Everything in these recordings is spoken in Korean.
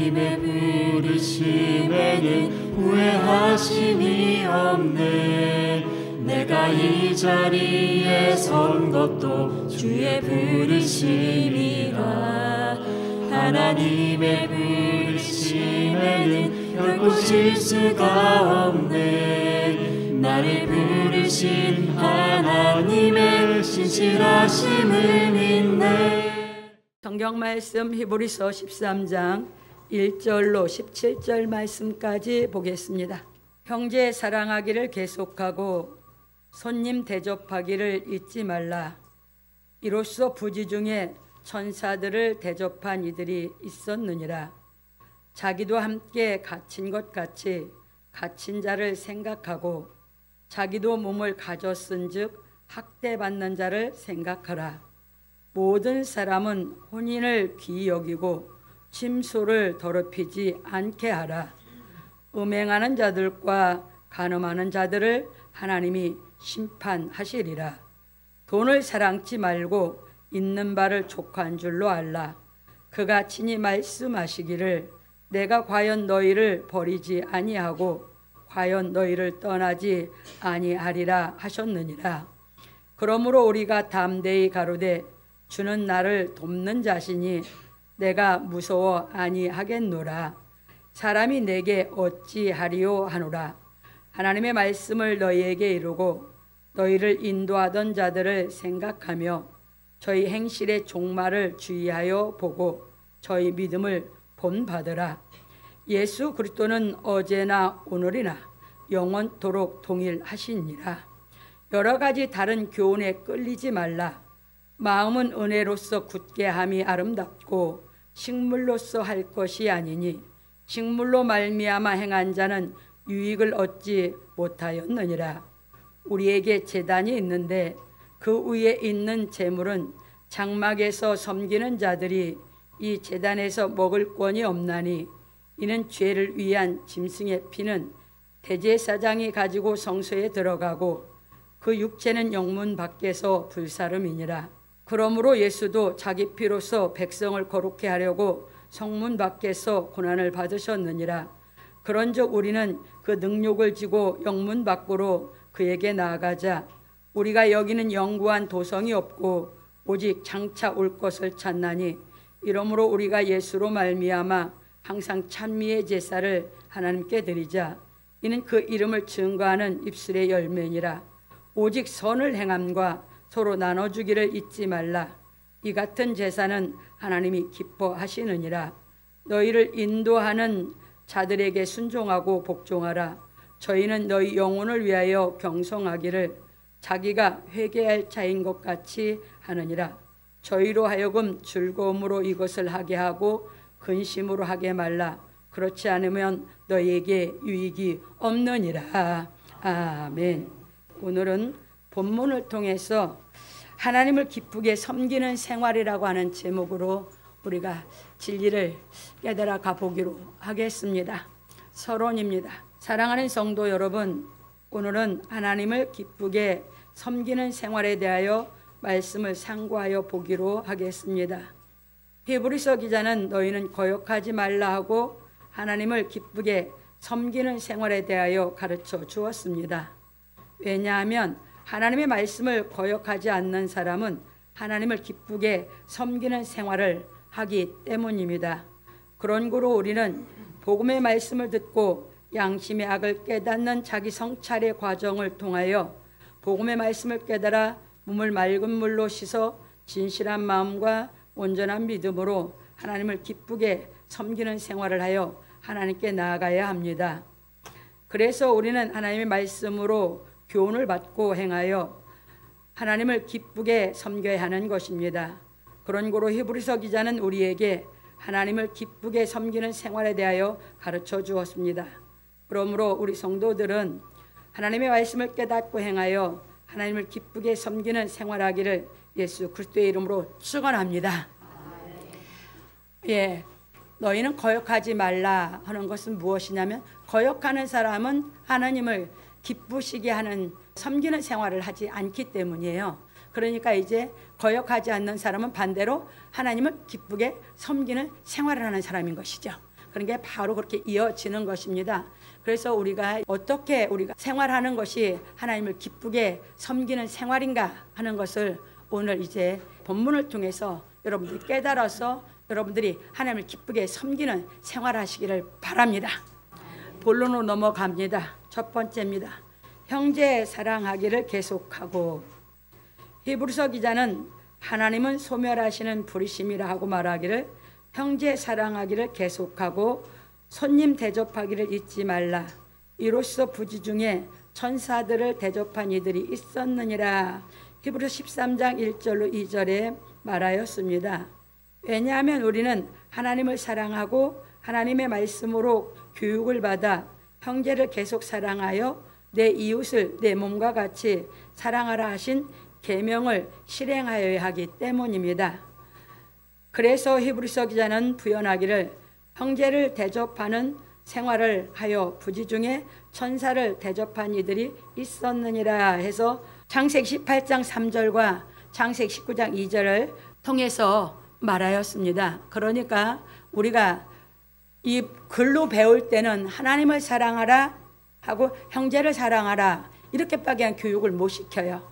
하나님의 부르심에는 후회하심이 없네. 내가 이 자리에 선 것도 주의 부르심이라. 하나님의 부르심에는 결코 실수가 없네. 나를 부르신 하나님의 신실하심을 믿네. 성경 말씀 히브리서 13장 1절로 17절 말씀까지 보겠습니다. 형제 사랑하기를 계속하고 손님 대접하기를 잊지 말라. 이로써 부지 중에 천사들을 대접한 이들이 있었느니라. 자기도 함께 갇힌 것 같이 갇힌 자를 생각하고 자기도 몸을 가졌은즉 학대받는 자를 생각하라. 모든 사람은 혼인을 귀히 여기고 침소를 더럽히지 않게 하라. 음행하는 자들과 간음하는 자들을 하나님이 심판하시리라. 돈을 사랑치 말고 있는 바를 족한 줄로 알라. 그가 친히 말씀하시기를 내가 과연 너희를 버리지 아니하고 과연 너희를 떠나지 아니하리라 하셨느니라. 그러므로 우리가 담대히 가로되 주는 나를 돕는 자시니 내가 무서워 아니하겠노라. 사람이 내게 어찌하리요 하노라. 하나님의 말씀을 너희에게 이루고 너희를 인도하던 자들을 생각하며 저희 행실의 종말을 주의하여 보고 저희 믿음을 본받으라. 예수 그리스도는 어제나 오늘이나 영원토록 동일하시니라. 여러 가지 다른 교훈에 끌리지 말라. 마음은 은혜로서 굳게 함이 아름답고 식물로서 할 것이 아니니 식물로 말미암아 행한 자는 유익을 얻지 못하였느니라. 우리에게 제단이 있는데 그 위에 있는 제물은 장막에서 섬기는 자들이 이 제단에서 먹을 권이 없나니 이는 죄를 위한 짐승의 피는 대제사장이 가지고 성소에 들어가고 그 육체는 영문 밖에서 불사름이니라. 그러므로 예수도 자기 피로서 백성을 거룩해 하려고 성문 밖에서 고난을 받으셨느니라. 그런즉 우리는 그 능력을 지고 영문 밖으로 그에게 나아가자. 우리가 여기는 영구한 도성이 없고 오직 장차 올 것을 찾나니 이러므로 우리가 예수로 말미암아 항상 찬미의 제사를 하나님께 드리자. 이는 그 이름을 증거하는 입술의 열매니라. 오직 선을 행함과 서로 나눠주기를 잊지 말라. 이 같은 제사는 하나님이 기뻐하시느니라. 너희를 인도하는 자들에게 순종하고 복종하라. 저희는 너희 영혼을 위하여 경성하기를 자기가 회개할 자인 것 같이 하느니라. 저희로 하여금 즐거움으로 이것을 하게 하고 근심으로 하게 말라. 그렇지 않으면 너희에게 유익이 없느니라. 아멘. 오늘은 본문을 통해서 하나님을 기쁘게 섬기는 생활이라고 하는 제목으로 우리가 진리를 깨달아 가보기로 하겠습니다. 서론입니다. 사랑하는 성도 여러분, 오늘은 하나님을 기쁘게 섬기는 생활에 대하여 말씀을 상고하여 보기로 하겠습니다. 히브리서 기자는 너희는 거역하지 말라 하고 하나님을 기쁘게 섬기는 생활에 대하여 가르쳐 주었습니다. 왜냐하면 하나님의 말씀을 거역하지 않는 사람은 하나님을 기쁘게 섬기는 생활을 하기 때문입니다. 그런 고로 우리는 복음의 말씀을 듣고 양심의 악을 깨닫는 자기 성찰의 과정을 통하여 복음의 말씀을 깨달아 몸을 맑은 물로 씻어 진실한 마음과 온전한 믿음으로 하나님을 기쁘게 섬기는 생활을 하여 하나님께 나아가야 합니다. 그래서 우리는 하나님의 말씀으로 교훈을 받고 행하여 하나님을 기쁘게 섬겨야 하는 것입니다. 그런 고로 히브리서 기자는 우리에게 하나님을 기쁘게 섬기는 생활에 대하여 가르쳐 주었습니다. 그러므로 우리 성도들은 하나님의 말씀을 깨닫고 행하여 하나님을 기쁘게 섬기는 생활하기를 예수 그리스도의 이름으로 축원합니다. 너희는 거역하지 말라 하는 것은 무엇이냐면 거역하는 사람은 하나님을 기쁘시게 하는 섬기는 생활을 하지 않기 때문이에요. 그러니까 이제 거역하지 않는 사람은 반대로 하나님을 기쁘게 섬기는 생활을 하는 사람인 것이죠. 그런 게 바로 그렇게 이어지는 것입니다. 그래서 우리가 어떻게 우리가 생활하는 것이 하나님을 기쁘게 섬기는 생활인가 하는 것을 오늘 이제 본문을 통해서 여러분들이 깨달아서 여러분들이 하나님을 기쁘게 섬기는 생활하시기를 바랍니다. 본론으로 넘어갑니다. 첫 번째입니다. 형제 사랑하기를 계속하고. 히브리서 기자는 하나님은 소멸하시는 불의심이라 하고 말하기를 형제 사랑하기를 계속하고 손님 대접하기를 잊지 말라. 이로써 부지 중에 천사들을 대접한 이들이 있었느니라. 히브리서 13장 1절로 2절에 말하였습니다. 왜냐하면 우리는 하나님을 사랑하고 하나님의 말씀으로 교육을 받아 형제를 계속 사랑하여 내 이웃을 내 몸과 같이 사랑하라 하신 계명을 실행하여야 하기 때문입니다. 그래서 히브리서 기자는 부연하기를 형제를 대접하는 생활을 하여 부지 중에 천사를 대접한 이들이 있었느니라 해서 창세기 18장 3절과 창세기 19장 2절을 통해서 말하였습니다. 그러니까 우리가 이 글로 배울 때는 하나님을 사랑하라 하고 형제를 사랑하라 이렇게밖에 한 교육을 못 시켜요.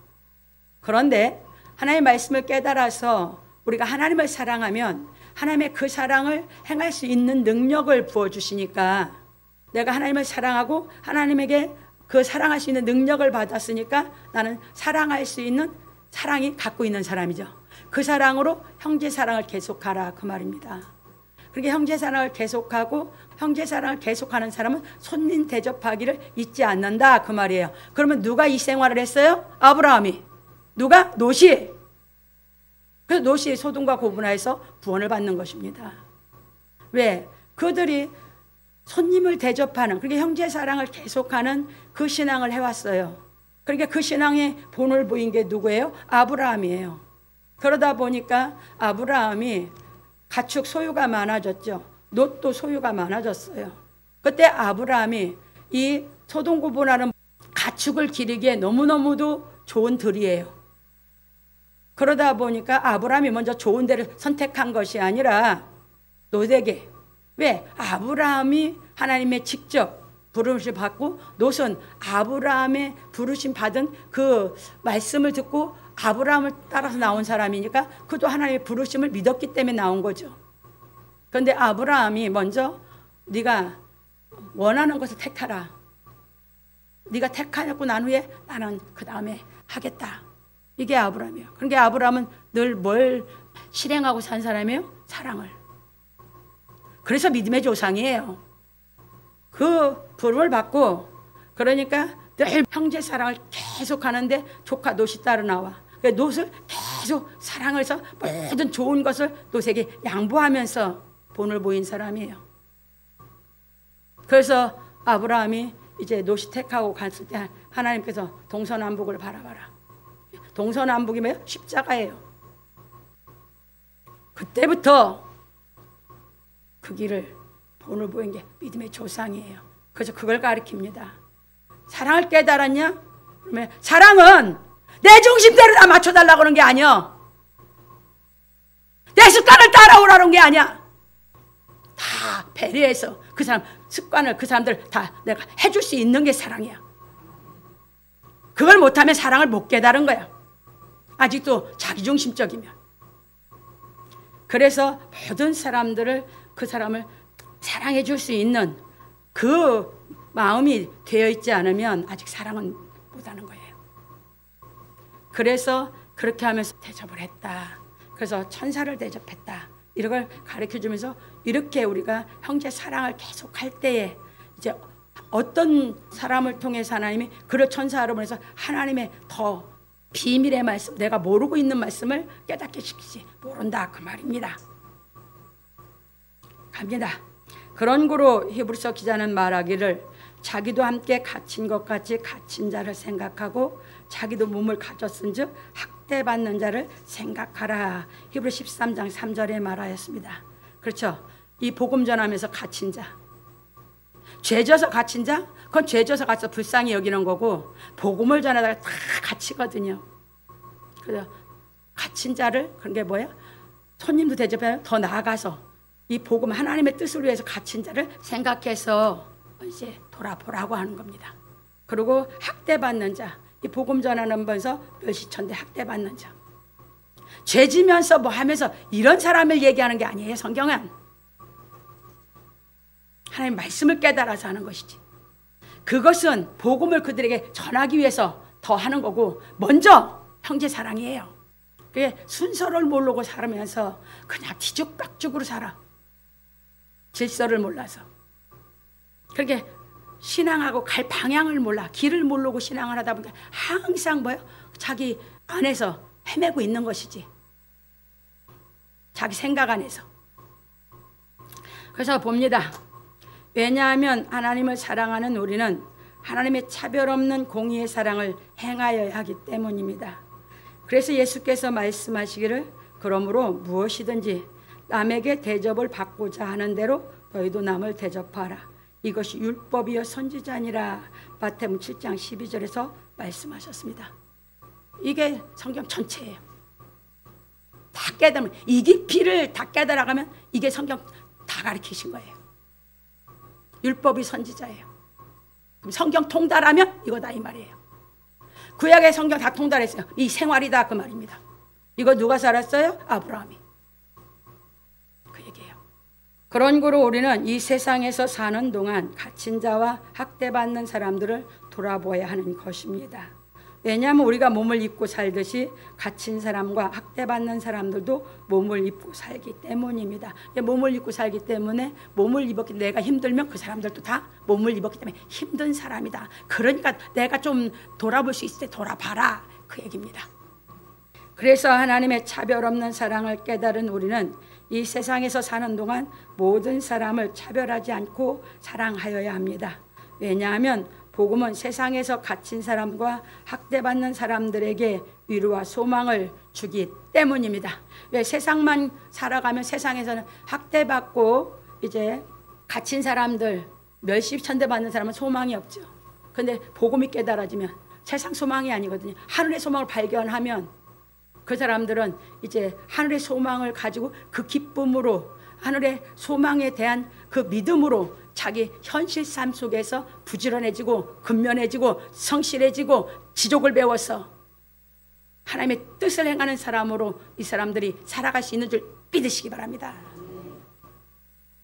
그런데 하나님의 말씀을 깨달아서 우리가 하나님을 사랑하면 하나님의 그 사랑을 행할 수 있는 능력을 부어주시니까 내가 하나님을 사랑하고 하나님에게 그 사랑할 수 있는 능력을 받았으니까 나는 사랑할 수 있는 사랑이 갖고 있는 사람이죠. 그 사랑으로 형제 사랑을 계속하라 그 말입니다. 그렇게 형제 사랑을 계속하고 형제 사랑을 계속하는 사람은 손님 대접하기를 잊지 않는다 그 말이에요. 그러면 누가 이 생활을 했어요? 아브라함이. 누가? 롯이. 그래서 롯이 소돔과 고모라에서 구원을 받는 것입니다. 왜? 그들이 손님을 대접하는, 그렇게 형제 사랑을 계속하는 그 신앙을 해왔어요. 그러니까 그 신앙의 본을 보인 게 누구예요? 아브라함이에요. 그러다 보니까 아브라함이 가축 소유가 많아졌죠. 롯도 소유가 많아졌어요. 그때 아브라함이 이 소돔 고모라는 가축을 기르기에 너무너무도 좋은 들이에요. 그러다 보니까 아브라함이 먼저 좋은 데를 선택한 것이 아니라 롯에게. 왜? 아브라함이 하나님의 직접 부르심을 받고 롯은 아브라함의 부르심 받은 그 말씀을 듣고 아브라함을 따라서 나온 사람이니까 그도 하나님의 부르심을 믿었기 때문에 나온 거죠. 그런데 아브라함이 먼저 네가 원하는 것을 택하라. 네가 택하고 난 후에 나는 그 다음에 하겠다. 이게 아브라함이에요. 그러니까 아브라함은 늘 뭘 실행하고 산 사람이에요? 사랑을. 그래서 믿음의 조상이에요. 그 부름을 받고 그러니까 늘 형제 사랑을 계속 하는데 조카 롯이 따로 나와. 롯을 계속 사랑을 해서 모든 좋은 것을 롯에게 양보하면서 본을 보인 사람이에요. 그래서 아브라함이 이제 롯이 택하고 갔을 때 하나님께서 동서남북을 바라봐라. 동서남북이 뭐예요? 십자가예요. 그때부터 그 길을 본을 보인 게 믿음의 조상이에요. 그래서 그걸 가리킵니다. 사랑을 깨달았냐? 그러면 사랑은 내 중심대로 다 맞춰달라고 하는 게 아니야. 내 습관을 따라오라는 게 아니야. 다 배려해서 그 사람 습관을 그 사람들 다 내가 해줄 수 있는 게 사랑이야. 그걸 못하면 사랑을 못 깨달은 거야. 아직도 자기중심적이면. 그래서 모든 사람들을 그 사람을 사랑해 줄 수 있는 그 마음이 되어 있지 않으면 아직 사랑은 못하는 거예요. 그래서 그렇게 하면서 대접을 했다. 그래서 천사를 대접했다. 이런 걸 가르쳐 주면서 이렇게 우리가 형제 사랑을 계속 할 때에 이제 어떤 사람을 통해서 하나님이 그를 천사로 보내서 하나님의 더 비밀의 말씀, 내가 모르고 있는 말씀을 깨닫게 시키지. 모른다 그 말입니다. 갑니다. 그런 고로 히브리서 기자는 말하기를 자기도 함께 갇힌 것 같이 갇힌 자를 생각하고 자기도 몸을 가졌은즉 학대받는 자를 생각하라. 히브리 13장 3절에 말하였습니다. 그렇죠. 이 복음 전하면서 갇힌 자, 죄져서 갇힌 자, 그건 죄져서 갇혀 불쌍히 여기는 거고 복음을 전하다가 다 갇히거든요. 그래서 갇힌 자를, 그런 게 뭐야? 손님도 대접해요. 더 나아가서 이 복음 하나님의 뜻을 위해서 갇힌 자를 생각해서 이제 돌아보라고 하는 겁니다. 그리고 학대받는 자, 이 복음 전하는 번서 멸시천대 학대받는 자, 죄 지면서 뭐 하면서 이런 사람을 얘기하는 게 아니에요. 성경은 하나님 말씀을 깨달아서 하는 것이지. 그것은 복음을 그들에게 전하기 위해서 더 하는 거고, 먼저 형제 사랑이에요. 그게 순서를 모르고 살면서 그냥 뒤죽박죽으로 살아. 질서를 몰라서. 그렇게 신앙하고 갈 방향을 몰라, 길을 모르고 신앙을 하다 보니까 항상 뭐요? 자기 안에서 헤매고 있는 것이지. 자기 생각 안에서. 그래서 봅니다. 왜냐하면 하나님을 사랑하는 우리는 하나님의 차별 없는 공의의 사랑을 행하여야 하기 때문입니다. 그래서 예수께서 말씀하시기를 그러므로 무엇이든지 남에게 대접을 받고자 하는 대로 너희도 남을 대접하라. 이것이 율법이요 선지자니라. 마태복음 7장 12절에서 말씀하셨습니다. 이게 성경 전체예요. 다 깨달으면, 이 깊이를 다 깨달아가면 이게 성경 다 가르치신 거예요. 율법이 선지자예요. 그럼 성경 통달하면 이거다 이 말이에요. 구약의 성경 다 통달했어요. 이 생활이다 그 말입니다. 이거 누가 살았어요? 아브라함이. 그 얘기예요. 그런 거로 우리는 이 세상에서 사는 동안 갇힌 자와 학대받는 사람들을 돌아보아야 하는 것입니다. 왜냐하면 우리가 몸을 입고 살듯이 갇힌 사람과 학대받는 사람들도 몸을 입고 살기 때문입니다. 몸을 입고 살기 때문에 몸을 입었기 때문에 내가 힘들면 그 사람들도 다 몸을 입었기 때문에 힘든 사람이다. 그러니까 내가 좀 돌아볼 수 있을 때 돌아봐라 그 얘기입니다. 그래서 하나님의 차별 없는 사랑을 깨달은 우리는 이 세상에서 사는 동안 모든 사람을 차별하지 않고 사랑하여야 합니다. 왜냐하면 복음은 세상에서 갇힌 사람과 학대받는 사람들에게 위로와 소망을 주기 때문입니다. 왜 세상만 살아가면 세상에서는 학대받고 이제 갇힌 사람들, 멸시천대받는 사람은 소망이 없죠. 그런데 복음이 깨달아지면 세상 소망이 아니거든요. 하늘의 소망을 발견하면 그 사람들은 이제 하늘의 소망을 가지고 그 기쁨으로, 하늘의 소망에 대한 그 믿음으로 자기 현실 삶 속에서 부지런해지고 근면해지고 성실해지고 지족을 배워서 하나님의 뜻을 행하는 사람으로 이 사람들이 살아갈 수 있는 줄 믿으시기 바랍니다.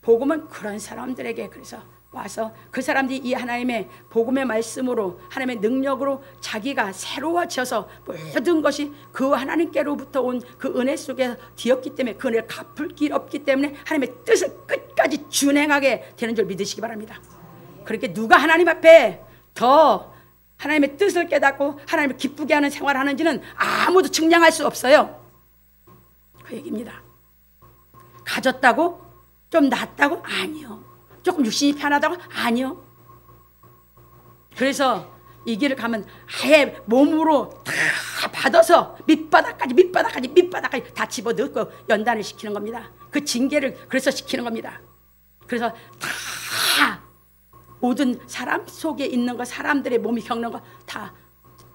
복음은 그런 사람들에게 그래서 와서 그 사람들이 이 하나님의 복음의 말씀으로 하나님의 능력으로 자기가 새로워져서 모든 것이 그 하나님께로부터 온 그 은혜 속에 되었기 때문에 그 은혜를 갚을 길 없기 때문에 하나님의 뜻을 끝까지 준행하게 되는 줄 믿으시기 바랍니다. 그렇게 누가 하나님 앞에 더 하나님의 뜻을 깨닫고 하나님을 기쁘게 하는 생활을 하는지는 아무도 측량할 수 없어요. 그 얘기입니다. 가졌다고? 좀 낫다고? 아니요. 조금 육신이 편하다고? 아니요. 그래서 이 길을 가면 아예 몸으로 다 받아서 밑바닥까지 다 집어넣고 연단을 시키는 겁니다. 그 징계를 그래서 시키는 겁니다. 그래서 다 모든 사람 속에 있는 거, 사람들의 몸이 겪는 거 다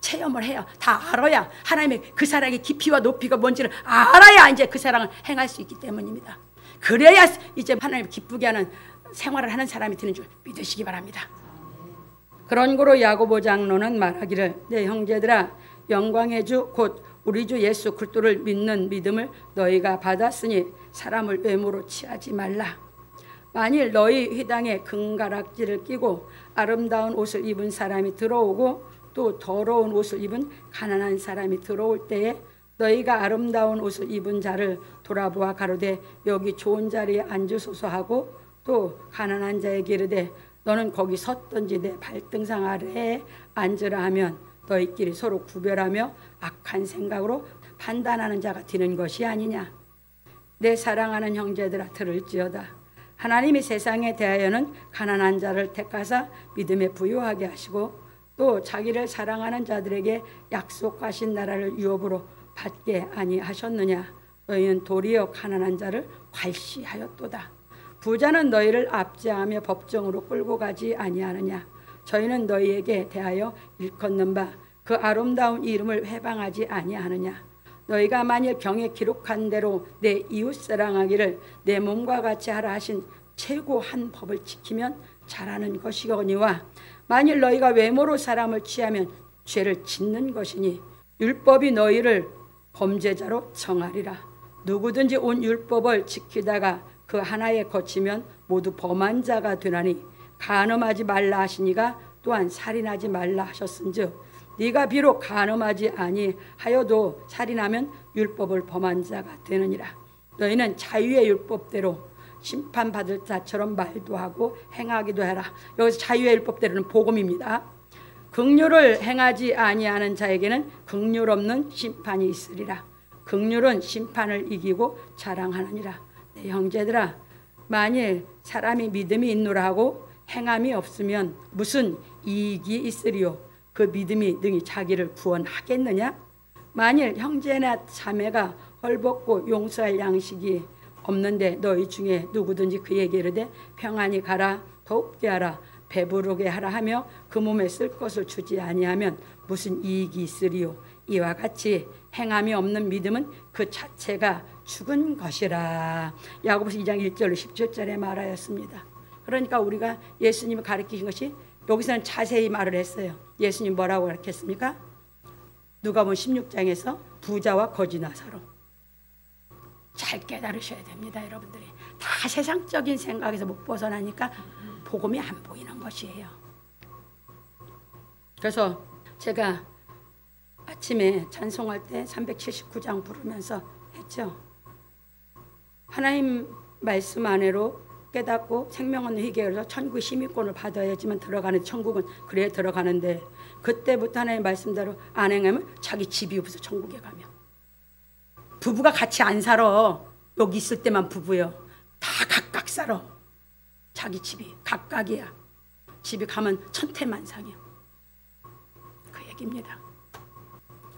체험을 해요. 다 알아야 하나님의 그 사랑의 깊이와 높이가 뭔지를 알아야 이제 그 사랑을 행할 수 있기 때문입니다. 그래야 이제 하나님을 기쁘게 하는 생활을 하는 사람이 되는 줄 믿으시기 바랍니다. 그런 거로 야고보 장로는 말하기를 내 형제들아 영광의 주 곧 우리 주 예수 그리스도를 믿는 믿음을 너희가 받았으니 사람을 외모로 취하지 말라. 만일 너희 회당에 금가락지를 끼고 아름다운 옷을 입은 사람이 들어오고 또 더러운 옷을 입은 가난한 사람이 들어올 때에 너희가 아름다운 옷을 입은 자를 돌아보아 가로되 여기 좋은 자리에 앉으소서 하고 또 가난한 자에게 이르되 너는 거기 섰던지 내 발등상 아래에 앉으라 하면 너희끼리 서로 구별하며 악한 생각으로 판단하는 자가 되는 것이 아니냐. 내 사랑하는 형제들아 들을지어다. 하나님이 세상에 대하여는 가난한 자를 택하사 믿음에 부유하게 하시고 또 자기를 사랑하는 자들에게 약속하신 나라를 유업으로 받게 아니하셨느냐. 너희는 도리어 가난한 자를 괄시하였도다. 부자는 너희를 압제하며 법정으로 끌고 가지 아니하느냐. 저희는 너희에게 대하여 일컫는 바 그 아름다운 이름을 회방하지 아니하느냐. 너희가 만일 경에 기록한 대로 내 이웃 사랑하기를 내 몸과 같이 하라 하신 최고 한 법을 지키면 잘하는 것이거니와 만일 너희가 외모로 사람을 취하면 죄를 짓는 것이니 율법이 너희를 범죄자로 정하리라. 누구든지 온 율법을 지키다가 그 하나에 거치면 모두 범한 자가 되나니 간음하지 말라 하시니가 또한 살인하지 말라 하셨은즉 네가 비록 간음하지 아니하여도 살인하면 율법을 범한 자가 되느니라. 너희는 자유의 율법대로 심판받을 자처럼 말도 하고 행하기도 해라. 여기서 자유의 율법대로는 복음입니다. 긍휼을 행하지 아니하는 자에게는 긍휼 없는 심판이 있으리라. 긍휼은 심판을 이기고 자랑하느니라. 네, 형제들아, 만일 사람이 믿음이 있노라 하고 행함이 없으면 무슨 이익이 있으리요? 그 믿음이 능히 자기를 구원하겠느냐? 만일 형제나 자매가 헐벗고 용서할 양식이 없는데 너희 중에 누구든지 그에게 이르되 평안히 가라, 덥게 하라, 배부르게 하라 하며 그 몸에 쓸 것을 주지 아니하면 무슨 이익이 있으리요? 이와 같이 행함이 없는 믿음은 그 자체가 죽은 것이라. 야고보서 2장 1절로 17절에 말하였습니다. 그러니까 우리가 예수님이 가르치신 것이 여기서는 자세히 말을 했어요. 예수님 뭐라고 가르쳤습니까? 누가복음 16장에서 부자와 거지 나사로. 잘 깨달으셔야 됩니다, 여러분들이. 다 세상적인 생각에서 못 벗어나니까 복음이 안 보이는 것이에요. 그래서 제가 아침에 찬송할 때 379장 부르면서 했죠. 하나님 말씀 안으로 깨닫고 생명 없는 희귀에서 천국의 시민권을 받아야지만 들어가는, 천국은 그래야 들어가는데 그때부터 하나님 말씀대로 안 행하면 자기 집이 없어. 천국에 가면 부부가 같이 안 살아. 여기 있을 때만 부부요. 다 각각 살아. 자기 집이 각각이야. 집에 가면 천태만상이야. 그 얘기입니다.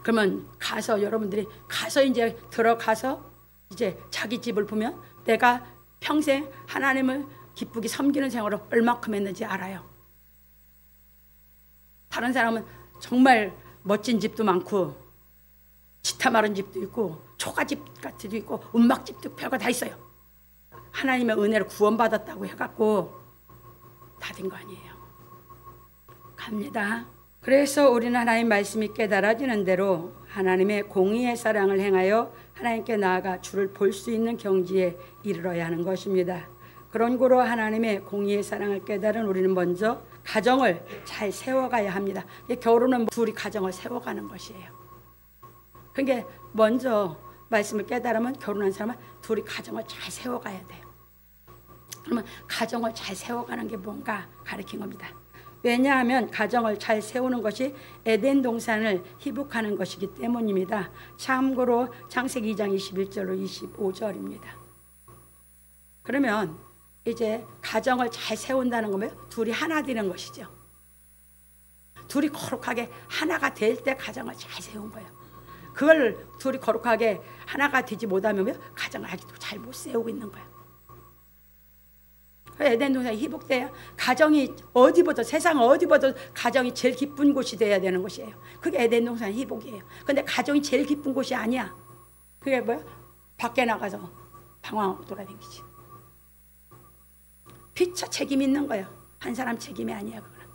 그러면 가서 여러분들이 가서 이제 들어가서 이제 자기 집을 보면 내가 평생 하나님을 기쁘게 섬기는 생활을 얼마큼 했는지 알아요. 다른 사람은 정말 멋진 집도 많고 지타 마른 집도 있고 초가집 같은 도 있고 음막집도 별거 다 있어요. 하나님의 은혜를 구원받았다고 해갖고 다 된 거 아니에요. 갑니다. 그래서 우리는 하나님 말씀이 깨달아지는 대로 하나님의 공의의 사랑을 행하여 하나님께 나아가 주를 볼 수 있는 경지에 이르러야 하는 것입니다. 그런 고로 하나님의 공의의 사랑을 깨달은 우리는 먼저 가정을 잘 세워가야 합니다. 결혼은 둘이 가정을 세워가는 것이에요. 그러니까 먼저 말씀을 깨달으면 결혼한 사람은 둘이 가정을 잘 세워가야 돼요. 그러면 가정을 잘 세워가는 게 뭔가 가르친 겁니다. 왜냐하면 가정을 잘 세우는 것이 에덴 동산을 희복하는 것이기 때문입니다. 참고로 창세기 2장 21절로 25절입니다. 그러면 이제 가정을 잘 세운다는 거면 둘이 하나 되는 것이죠. 둘이 거룩하게 하나가 될 때 가정을 잘 세운 거예요. 그걸 둘이 거룩하게 하나가 되지 못하면 가정을 아직도 잘 못 세우고 있는 거예요. 에덴 동산이 희복돼야 가정이 어디보다, 세상 어디보다 가정이 제일 기쁜 곳이 돼야 되는 것이에요. 그게 에덴 동산 희복이에요. 근데 가정이 제일 기쁜 곳이 아니야. 그게 뭐야? 밖에 나가서 방황하고 돌아다니지. 피차 책임 있는 거예요. 한 사람 책임이 아니야. 그거는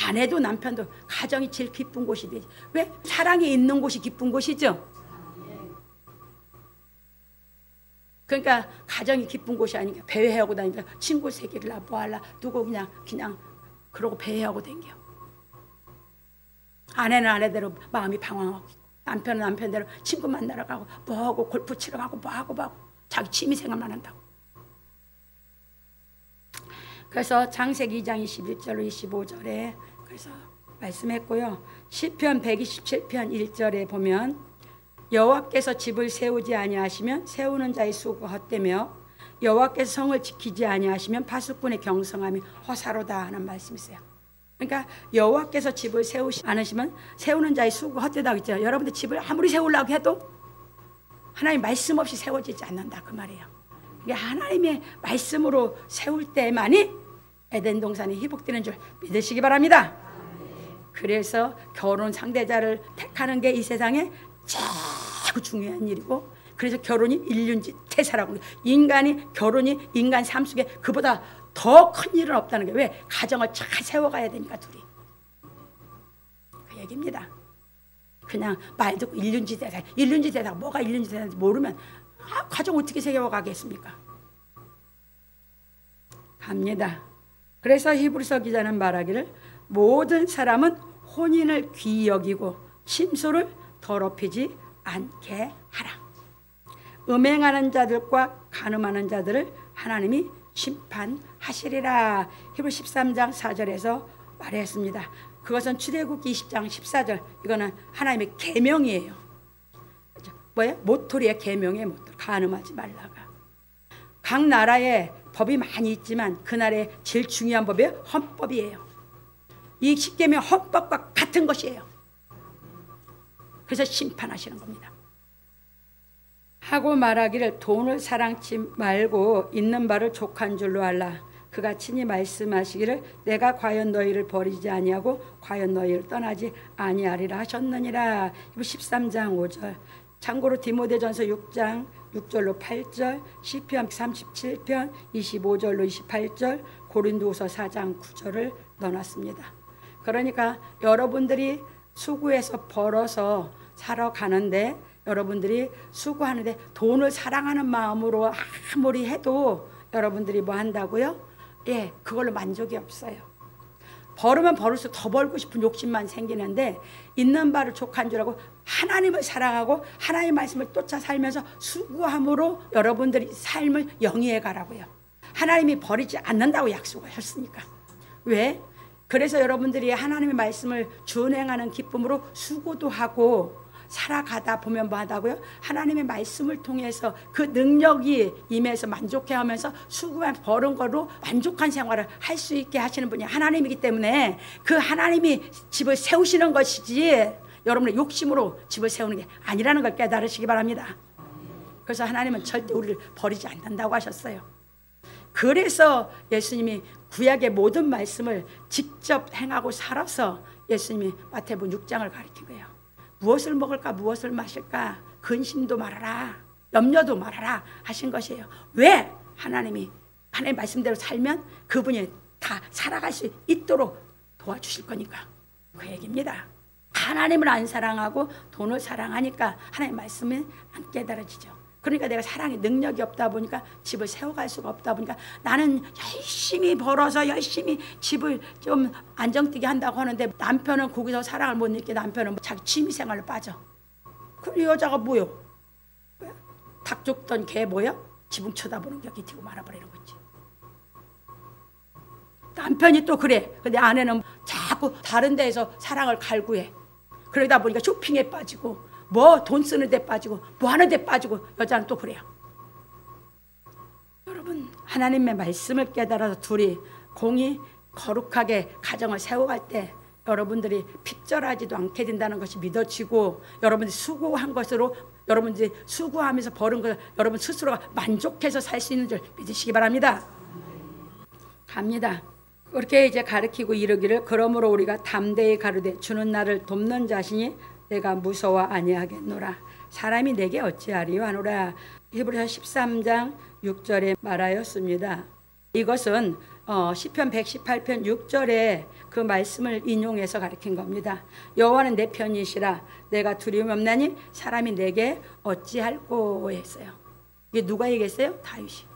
아내도 남편도 가정이 제일 기쁜 곳이 되지. 왜? 사랑이 있는 곳이 기쁜 곳이죠. 그러니까 가정이 기쁜 곳이 아니니까 배회하고 다니니까 친구 새끼를 뭐할라 누구 그냥 그러고 배회하고 다녀. 아내는 아내대로 마음이 방황하고 남편은 남편대로 친구 만나러 가고 뭐하고 골프 치러 가고 뭐하고 자기 취미 생활만 한다고. 그래서 창세기 2장 21절로 25절에 그래서 말씀했고요. 시편 127편 1절에 보면 여호와께서 집을 세우지 아니하시면 세우는 자의 수고가 헛되며 여호와께서 성을 지키지 아니하시면 파수꾼의 경성함이 허사로다 하는 말씀이 있어요. 그러니까 여호와께서 집을 세우지 않으시면 세우는 자의 수고가 헛되다고 했죠. 여러분들 집을 아무리 세우려고 해도 하나님 말씀 없이 세워지지 않는다 그 말이에요. 이게 하나님의 말씀으로 세울 때만이 에덴 동산이 희복되는 줄 믿으시기 바랍니다. 그래서 결혼 상대자를 택하는 게 이 세상에 제일 매우 중요한 일이고, 그래서 결혼이 인륜지 태사라고. 결혼이 인간 삶 속에 그보다 더 큰 일은 없다는 게, 왜? 가정을 잘 세워가야 되니까 둘이. 그 얘기입니다. 그냥 말 듣고 인륜지 대사 뭐가 인륜지 대사인지 모르면 가정 어떻게 세워가겠습니까? 갑니다. 그래서 히브리서 기자는 말하기를 모든 사람은 혼인을 귀히 여기고 침소를 더럽히지 않게 하라. 음행하는 자들과 간음하는 자들을 하나님이 심판하시리라. 히브리 13장 4절에서 말했습니다. 그것은 출애굽기 20장 14절. 이거는 하나님의 계명이에요. 뭐예요? 모토리의 계명의 모토리. 간음하지 말라가. 각 나라에 법이 많이 있지만 그 나라의 제일 중요한 법이 헌법이에요. 이 십계명 헌법과 같은 것이에요. 그래서 심판하시는 겁니다. 하고 말하기를 돈을 사랑치 말고 있는 바를 족한 줄로 알라. 그가 친히 말씀하시기를 내가 과연 너희를 버리지 아니하고 과연 너희를 떠나지 아니하리라 하셨느니라. 13장 5절. 참고로 디모데전서 6장 6절로 8절, 시편 37편 25절로 28절, 고린도후서 4장 9절을 넣어놨습니다. 그러니까 여러분들이 수고해서 벌어서 살아가는데, 여러분들이 수고하는데 돈을 사랑하는 마음으로 아무리 해도 여러분들이 뭐 한다고요? 예, 그걸로 만족이 없어요. 벌으면 벌을수록 더 벌고 싶은 욕심만 생기는데, 있는 바를 족한 줄 알고 하나님을 사랑하고 하나님의 말씀을 쫓아 살면서 수고함으로 여러분들이 삶을 영위해 가라고요. 하나님이 버리지 않는다고 약속하셨으니까. 왜? 그래서 여러분들이 하나님의 말씀을 준행하는 기쁨으로 수고도 하고 살아가다 보면 뭐 하다고요? 하나님의 말씀을 통해서 그 능력이 임해서 만족해하면서 수고한 벌은 거로 만족한 생활을 할 수 있게 하시는 분이 하나님이기 때문에, 그 하나님이 집을 세우시는 것이지 여러분의 욕심으로 집을 세우는 게 아니라는 걸 깨달으시기 바랍니다. 그래서 하나님은 절대 우리를 버리지 않는다고 하셨어요. 그래서 예수님이 구약의 모든 말씀을 직접 행하고 살아서 예수님이 마태복음 6장을 가르친 거예요. 무엇을 먹을까 무엇을 마실까 근심도 말아라, 염려도 말아라 하신 것이에요. 왜? 하나님이 하나님 말씀대로 살면 그분이 다 살아갈 수 있도록 도와주실 거니까. 그 얘기입니다. 하나님을 안 사랑하고 돈을 사랑하니까 하나님 말씀은 안 깨달아지죠. 그러니까 내가 사랑의 능력이 없다 보니까 집을 세워갈 수가 없다 보니까 나는 열심히 벌어서 열심히 집을 좀 안정되게 한다고 하는데, 남편은 거기서 사랑을 못 느끼게 남편은 자기 취미생활로 빠져. 그럼 여자가 뭐요? 닭 쫓던 개 뭐요? 지붕 쳐다보는 격이 뒤고 말아버리는 거지. 남편이 또 그래. 근데 아내는 자꾸 다른 데에서 사랑을 갈구해. 그러다 보니까 쇼핑에 빠지고 뭐 돈 쓰는 데 빠지고 뭐 하는 데 빠지고, 여자는 또 그래요. 여러분, 하나님의 말씀을 깨달아서 둘이 공히 거룩하게 가정을 세워갈 때 여러분들이 핍절하지도 않게 된다는 것이 믿어지고, 여러분들이 수고한 것으로 여러분들이 수고하면서 버는 것을 여러분 스스로가 만족해서 살 수 있는 줄 믿으시기 바랍니다. 갑니다. 그렇게 이제 가르치고 이르기를 그러므로 우리가 담대히 가르되 주는 나를 돕는 자신이 내가 무서워 아니하겠노라. 사람이 내게 어찌하리요 하노라. 히브리서 13장 6절에 말하였습니다. 이것은 시편 118편 6절에 그 말씀을 인용해서 가르친 겁니다. 여호와는 내 편이시라 내가 두려움 없나니 사람이 내게 어찌할꼬 했어요. 이게 누가 얘기했어요? 다윗이.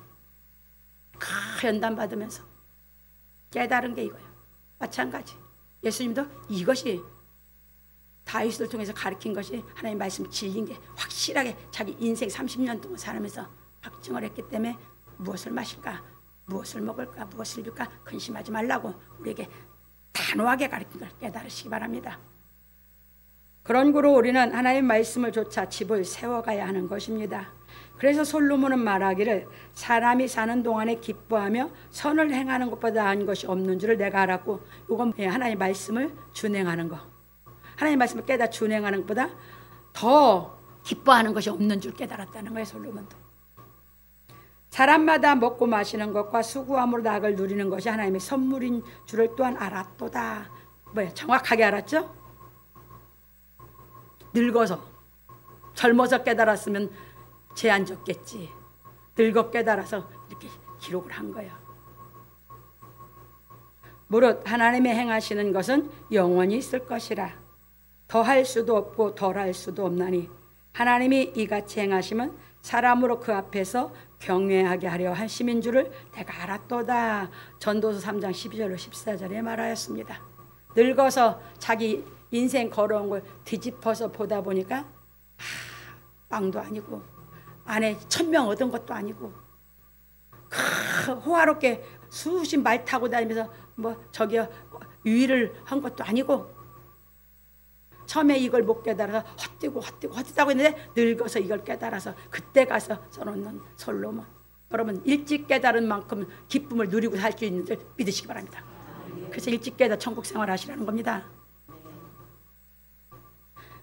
연단 받으면서 깨달은 게 이거예요. 마찬가지 예수님도 이것이 다윗을 통해서 가르친 것이 하나님 말씀 진리인 게 확실하게 자기 인생 30년 동안 살면서 확증을 했기 때문에 무엇을 마실까, 무엇을 먹을까, 무엇을 입을까 근심하지 말라고 우리에게 단호하게 가르친 걸 깨달으시기 바랍니다. 그런 거로 우리는 하나님 말씀을 조차 집을 세워가야 하는 것입니다. 그래서 솔로몬은 말하기를 사람이 사는 동안에 기뻐하며 선을 행하는 것보다 나은 것이 없는 줄을 내가 알았고, 이건 하나님 말씀을 준행하는 거, 하나님 말씀을 깨닫 준행하는 것보다 더 기뻐하는 것이 없는 줄 깨달았다는 거예요. 솔로몬도. 사람마다 먹고 마시는 것과 수고함으로 낙을 누리는 것이 하나님의 선물인 줄을 또한 알았도다. 뭐야? 정확하게 알았죠? 늙어서 젊어서 깨달았으면 제한적겠지. 늙어 깨달아서 이렇게 기록을 한 거예요. 무릇 하나님의 행하시는 것은 영원히 있을 것이라. 더할 수도 없고 덜할 수도 없나니 하나님이 이같이 행하시면 사람으로 그 앞에서 경외하게 하려 하심인 줄을 내가 알았도다. 전도서 3장 12절로 14절에 말하였습니다. 늙어서 자기 인생 걸어온 걸 뒤집어서 보다 보니까 빵도 아니고 안에 1000명 얻은 것도 아니고 호화롭게 수십 말 타고 다니면서 저기요 유의를 한 것도 아니고 처음에 이걸 못 깨달아서 헛되고 했는데 늙어서 이걸 깨달아서 그때 가서 써놓는 솔로몬. 여러분 일찍 깨달은 만큼 기쁨을 누리고 살 수 있는 줄 믿으시기 바랍니다. 그래서 일찍 깨달아 천국 생활 하시라는 겁니다.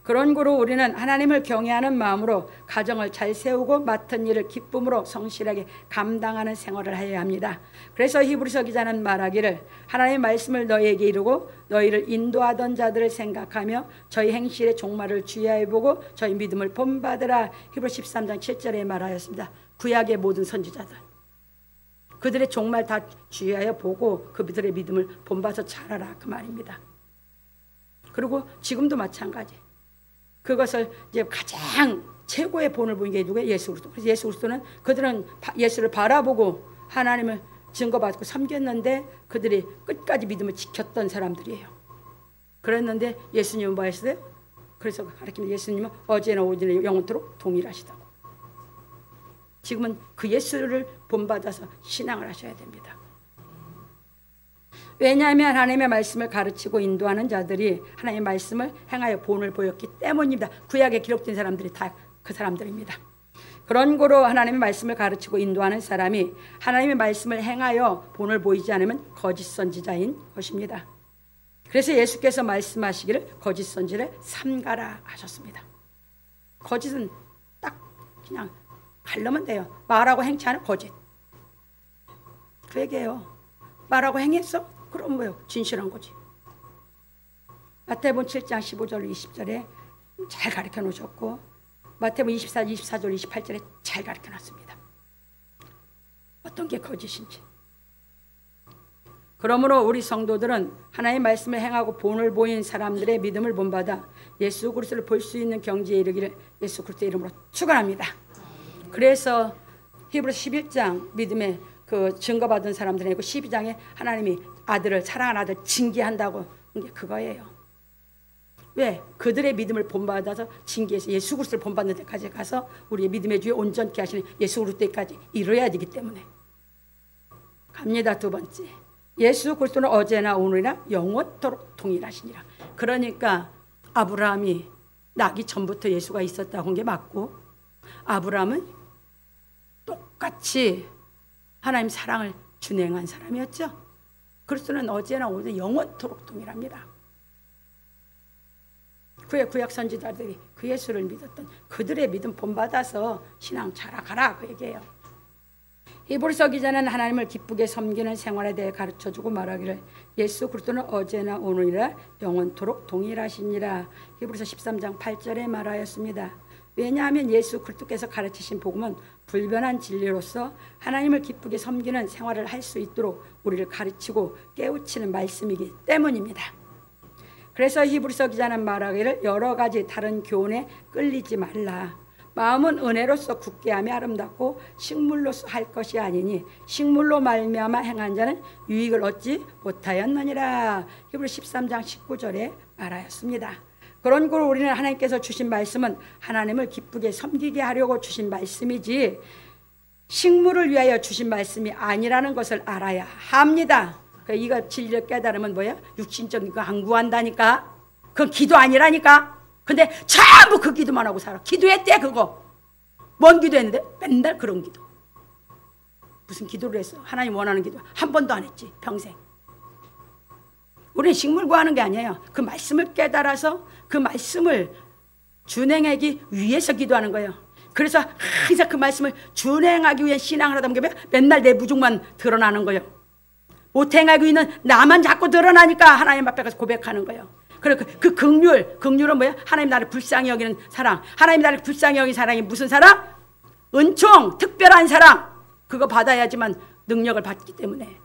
그런 거로 우리는 하나님을 경외하는 마음으로 가정을 잘 세우고 맡은 일을 기쁨으로 성실하게 감당하는 생활을 해야 합니다. 그래서 히브리서 기자는 말하기를 하나님의 말씀을 너희에게 이루고 너희를 인도하던 자들을 생각하며 저희 행실의 종말을 주의하여 보고 저희 믿음을 본받으라. 히브리서 13장 7절에 말하였습니다. 구약의 모든 선지자들 그들의 종말 다 주의하여 보고 그들의 믿음을 본받아서 잘하라 그 말입니다. 그리고 지금도 마찬가지. 그것을 이제 가장 최고의 본을 보인 게 누구예요? 예수 그리스도. 그래서 예수 그리스도는 그들은 예수를 바라보고 하나님을 증거받고 섬겼는데 그들이 끝까지 믿음을 지켰던 사람들이에요. 그랬는데 예수님은 뭐 했어요? 그래서 가르치면 예수님은 어제나 오늘이나 영원토록 동일하시다고. 지금은 그 예수를 본받아서 신앙을 하셔야 됩니다. 왜냐하면 하나님의 말씀을 가르치고 인도하는 자들이 하나님의 말씀을 행하여 본을 보였기 때문입니다. 구약에 기록된 사람들이 다 그 사람들입니다. 그런 거로 하나님의 말씀을 가르치고 인도하는 사람이 하나님의 말씀을 행하여 본을 보이지 않으면 거짓 선지자인 것입니다. 그래서 예수께서 말씀하시기를 거짓 선지를 삼가라 하셨습니다. 거짓은 딱 그냥 가르면 돼요. 말하고 행치 않은 거짓. 그 얘기예요. 말하고 행했어? 그럼 뭐요? 진실한 거지. 마태복음 7장 15절 20절에 잘 가르쳐 놓으셨고 마태복음 24절 28절에 잘 가르쳐 놨습니다. 어떤 게 거짓인지. 그러므로 우리 성도들은 하나님의 말씀을 행하고 본을 보인 사람들의 믿음을 본받아 예수 그리스도를 볼 수 있는 경지에 이르기를 예수 그리스도의 이름으로 축원합니다. 그래서 히브리서 11장 믿음의 그 증거받은 사람들이고 12장에 하나님이 아들을 사랑하는 아들 징계한다고 게 그거예요. 왜? 그들의 믿음을 본받아서 징계해서 예수 그리스도를 본받는 데까지 가서 우리의 믿음의 주에 온전케 하시는 예수 그리스도까지 이뤄야 되기 때문에 갑니다. 두 번째, 예수 그리스도는 어제나 오늘이나 영원토록 동일하시니라. 그러니까 아브라함이 나기 전부터 예수가 있었다고 한 게 맞고 아브라함은 똑같이 하나님 사랑을 준행한 사람이었죠. 그리스도는 어제나 오늘 영원토록 동일합니다. 그의 구약 선지자들이 그 예수를 믿었던 그들의 믿음 본받아서 신앙 자라가라 그 얘기예요. 히브리서 기자는 하나님을 기쁘게 섬기는 생활에 대해 가르쳐주고 말하기를 예수 그리스도는 어제나 오늘이라 영원토록 동일하시니라. 히브리서 13장 8절에 말하였습니다. 왜냐하면 예수 그리스도께서 가르치신 복음은 불변한 진리로서 하나님을 기쁘게 섬기는 생활을 할 수 있도록 우리를 가르치고 깨우치는 말씀이기 때문입니다. 그래서 히브리서 기자는 말하기를 여러 가지 다른 교훈에 끌리지 말라. 마음은 은혜로서 굳게 하며 아름답고 식물로서 할 것이 아니니 식물로 말미암아 행한 자는 유익을 얻지 못하였느니라. 히브리서 13장 19절에 말하였습니다. 그런 걸 우리는 하나님께서 주신 말씀은 하나님을 기쁘게 섬기게 하려고 주신 말씀이지 식물을 위하여 주신 말씀이 아니라는 것을 알아야 합니다. 이거 진리를 깨달으면 뭐야? 육신적인 거 안 구한다니까. 그건 기도 아니라니까. 근데 전부 그 기도만 하고 살아. 기도했대 그거. 뭔 기도했는데? 맨날 그런 기도. 무슨 기도를 했어? 하나님 원하는 기도 한 번도 안 했지 평생. 우리는 식물 구하는 게 아니에요. 그 말씀을 깨달아서 그 말씀을 준행하기 위해서 기도하는 거예요. 그래서 항상 그 말씀을 준행하기 위해 신앙을 하다 보면 맨날 내 부족만 드러나는 거예요. 못 행하고 있는 나만 자꾸 드러나니까 하나님 앞에 가서 고백하는 거예요. 그리고 그 긍휼은 뭐야? 하나님 나를 불쌍히 여기는 사랑. 하나님 나를 불쌍히 여기는 사랑이 무슨 사랑? 은총, 특별한 사랑. 그거 받아야지만 능력을 받기 때문에.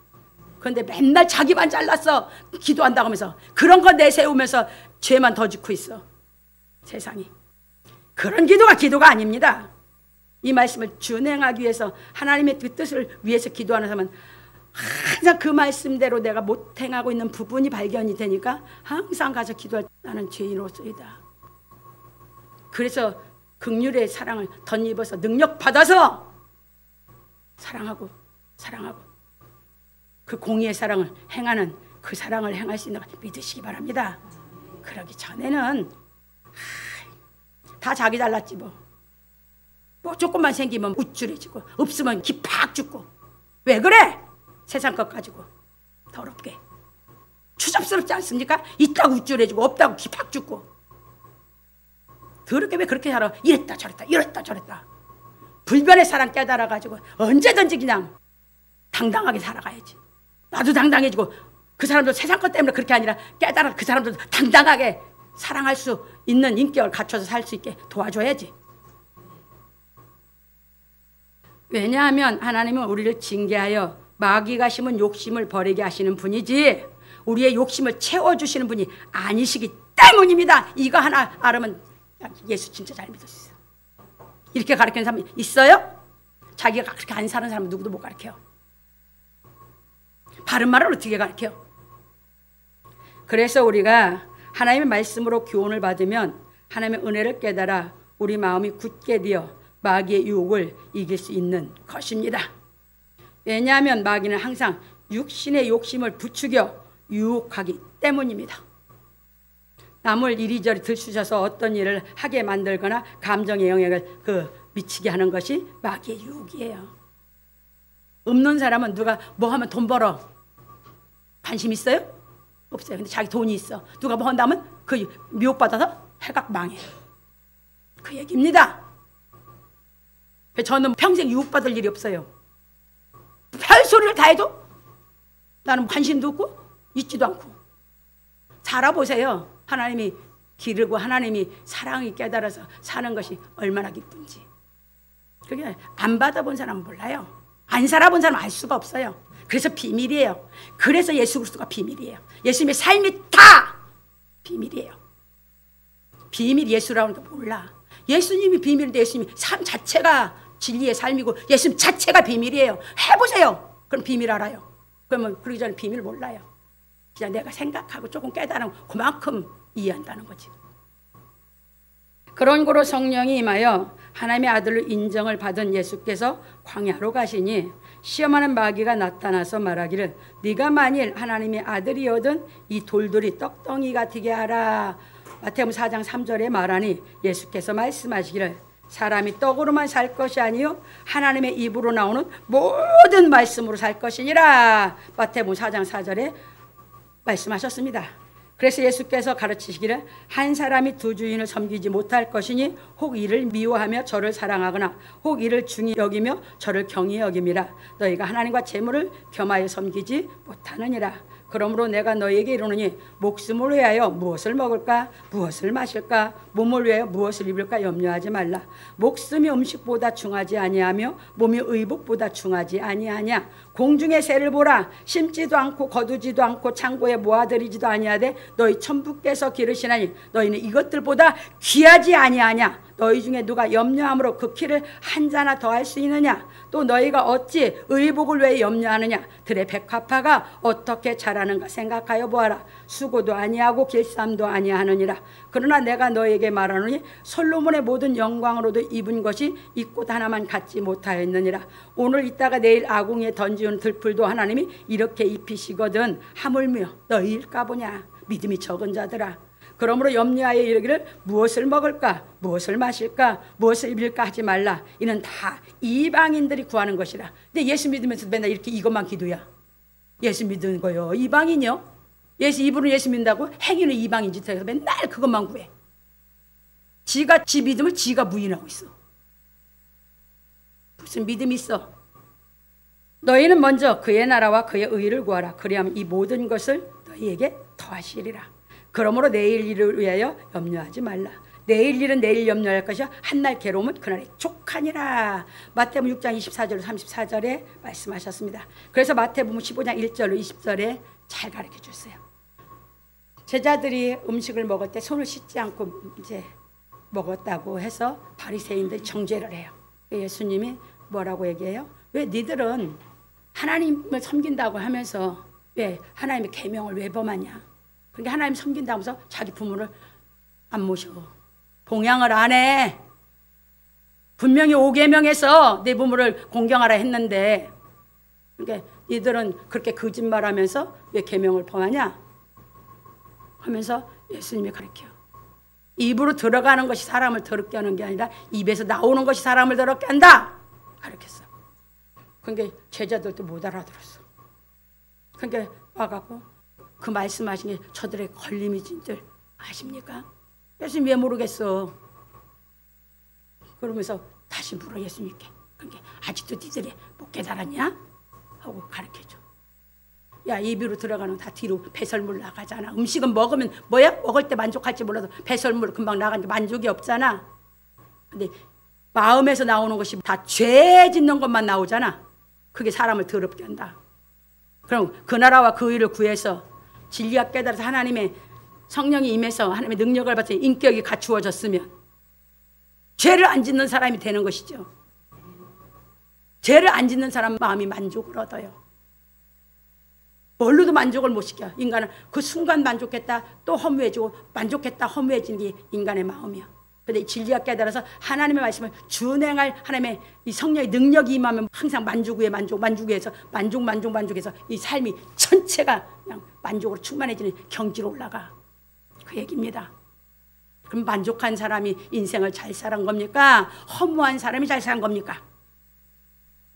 그런데 맨날 자기만 잘났어. 기도한다고 하면서 그런 거 내세우면서 죄만 더 짓고 있어. 세상이. 그런 기도가 아닙니다. 이 말씀을 준행하기 위해서 하나님의 그 뜻을 위해서 기도하는 사람은 항상 그 말씀대로 내가 못 행하고 있는 부분이 발견이 되니까 항상 가서 기도할 때 나는 죄인으로서이다. 그래서 긍휼의 사랑을 덧입어서 능력 받아서 사랑하고 그 공의의 사랑을 행하는 그 사랑을 행할 수 있는 걸 믿으시기 바랍니다. 그러기 전에는 다 자기 잘났지 뭐 조금만 생기면 우쭐해지고 없으면 기 팍 죽고 왜 그래? 세상 것 가지고 더럽게 추잡스럽지 않습니까? 있다고 우쭐해지고 없다고 기 팍 죽고 더럽게 왜 그렇게 살아? 이랬다 저랬다 불변의 사랑 깨달아가지고 언제든지 그냥 당당하게 살아가야지. 나도 당당해지고 그 사람도 세상 것 때문에 그렇게 아니라 깨달아 그 사람도 당당하게 사랑할 수 있는 인격을 갖춰서 살 수 있게 도와줘야지. 왜냐하면 하나님은 우리를 징계하여 마귀가 심은 욕심을 버리게 하시는 분이지 우리의 욕심을 채워주시는 분이 아니시기 때문입니다. 이거 하나 알으면 예수 진짜 잘 믿을 수 있어. 이렇게 가르치는 사람 있어요? 자기가 그렇게 안 사는 사람은 누구도 못 가르쳐요. 바른 말을 어떻게 가르쳐요? 그래서 우리가 하나님의 말씀으로 교훈을 받으면 하나님의 은혜를 깨달아 우리 마음이 굳게 되어 마귀의 유혹을 이길 수 있는 것입니다. 왜냐하면 마귀는 항상 육신의 욕심을 부추겨 유혹하기 때문입니다. 남을 이리저리 들쑤셔서 어떤 일을 하게 만들거나 감정의 영향을 미치게 하는 것이 마귀의 유혹이에요. 없는 사람은 누가 뭐 하면 돈 벌어 관심 있어요? 없어요. 근데 자기 돈이 있어. 누가 뭐 한다면 그 미혹받아서 해가 망해. 그 얘기입니다. 저는 평생 유혹받을 일이 없어요. 별소리를 다 해도 나는 관심도 없고 있지도 않고. 살아보세요. 하나님이 기르고 하나님이 사랑이 깨달아서 사는 것이 얼마나 기쁜지. 그게 안 받아본 사람은 몰라요. 안 살아본 사람은 알 수가 없어요. 그래서 비밀이에요. 그래서 예수 그리스도가 비밀이에요. 예수님의 삶이 다 비밀이에요. 비밀 예수라는 거 몰라. 예수님이 비밀인데 예수님이 삶 자체가 진리의 삶이고 예수님 자체가 비밀이에요. 해보세요. 그럼 비밀 알아요. 그러면 그러기 전에 비밀 몰라요. 그냥 내가 생각하고 조금 깨달으면 그만큼 이해한다는 거지. 그런 거로 성령이 임하여 하나님의 아들로 인정을 받은 예수께서 광야로 가시니 시험하는 마귀가 나타나서 말하기를 네가 만일 하나님의 아들이거든 이 돌들이 떡덩이가 되게 하라. 마태복음 4장 3절에 말하니 예수께서 말씀하시기를 사람이 떡으로만 살 것이 아니요 하나님의 입으로 나오는 모든 말씀으로 살 것이니라. 마태복음 4장 4절에 말씀하셨습니다. 그래서 예수께서 가르치시기를 한 사람이 두 주인을 섬기지 못할 것이니 혹 이를 미워하며 저를 사랑하거나 혹 이를 중히 여기며 저를 경히 여김이라. 너희가 하나님과 재물을 겸하여 섬기지 못하느니라. 그러므로 내가 너희에게 이르노니 목숨을 위하여 무엇을 먹을까 무엇을 마실까 몸을 위하여 무엇을 입을까 염려하지 말라. 목숨이 음식보다 중하지 아니하며 몸이 의복보다 중하지 아니하냐. 공중의 새를 보라. 심지도 않고 거두지도 않고 창고에 모아들이지도 아니하되 너희 천부께서 기르시나니 너희는 이것들보다 귀하지 아니하냐. 너희 중에 누가 염려함으로 그 키를 한 자나 더할 수 있느냐. 또 너희가 어찌 의복을 왜 염려하느냐. 들의 백합화가 어떻게 자라는가 생각하여 보아라. 수고도 아니하고 길쌈도 아니하느니라. 그러나 내가 너에게 말하노니 솔로몬의 모든 영광으로도 입은 것이 이 꽃 하나만 갖지 못하였느니라. 오늘 있다가 내일 아궁이에 던지는 들풀도 하나님이 이렇게 입히시거든 하물며 너희일까 보냐. 믿음이 적은 자들아. 그러므로 염려하여 이르기를 무엇을 먹을까 무엇을 마실까 무엇을 입을까 하지 말라. 이는 다 이방인들이 구하는 것이라. 근데 예수 믿으면서 맨날 이렇게 이것만 기도야. 예수 믿는 거요. 이방인이요. 예수 입으로 예수 믿는다고 행위는 이방인 짓 해서 맨날 그것만 구해. 지가 지 믿음을 지가 부인하고 있어. 무슨 믿음이 있어. 너희는 먼저 그의 나라와 그의 의를 구하라. 그리하면 이 모든 것을 너희에게 더하시리라. 그러므로 내일 일을 위하여 염려하지 말라. 내일 일은 내일 염려할 것이요 한날 괴로움은 그날의 족하니라. 마태복음 6장 24절 34절에 말씀하셨습니다. 그래서 마태복음 15장 1절로 20절에 잘 가르쳐 주세요. 제자들이 음식을 먹을 때 손을 씻지 않고 이제 먹었다고 해서 바리새인들이 정죄를 해요. 예수님이 뭐라고 얘기해요? 왜 니들은 하나님을 섬긴다고 하면서 왜 하나님의 계명을 왜 범하냐? 그러니까 하나님 섬긴다고 하면서 자기 부모를 안 모셔. 봉양을 안 해. 분명히 5계명에서 내 부모를 공경하라 했는데 그러니까 니들은 그렇게 거짓말하면서 왜 계명을 범하냐? 하면서 예수님이 가르쳐요. 입으로 들어가는 것이 사람을 더럽게 하는 게 아니라 입에서 나오는 것이 사람을 더럽게 한다. 가르쳤어. 그러니까 제자들도 못 알아들었어. 그러니까 와갖고 그 말씀하신 게 저들의 걸림이 진들 아십니까? 예수님 왜 모르겠어? 그러면서 다시 물어 예수님께. 그러니까 아직도 니들이 못 깨달았냐? 하고 가르쳐줘. 야, 입으로 들어가는 다 뒤로 배설물 나가잖아. 음식은 먹으면 뭐야? 먹을 때 만족할지 몰라도 배설물 금방 나가니까 만족이 없잖아. 근데 마음에서 나오는 것이 다 죄 짓는 것만 나오잖아. 그게 사람을 더럽게 한다. 그럼 그 나라와 그 의를 구해서 진리가 깨달아서 하나님의 성령이 임해서 하나님의 능력을 받아서 인격이 갖추어졌으면 죄를 안 짓는 사람이 되는 것이죠. 죄를 안 짓는 사람 마음이 만족을 얻어요. 뭘로도 만족을 못 시켜. 인간은 그 순간 만족했다 또 허무해지고 만족했다 허무해지는 게 인간의 마음이야. 그런데 진리가 깨달아서 하나님의 말씀을 준행할 하나님의 이 성령의 능력이 임하면 항상 만족 위에 만족, 만족 위에서 만족해서 이 삶이 전체가 그냥 만족으로 충만해지는 경지로 올라가. 그 얘기입니다. 그럼 만족한 사람이 인생을 잘 살은 겁니까? 허무한 사람이 잘 산 겁니까?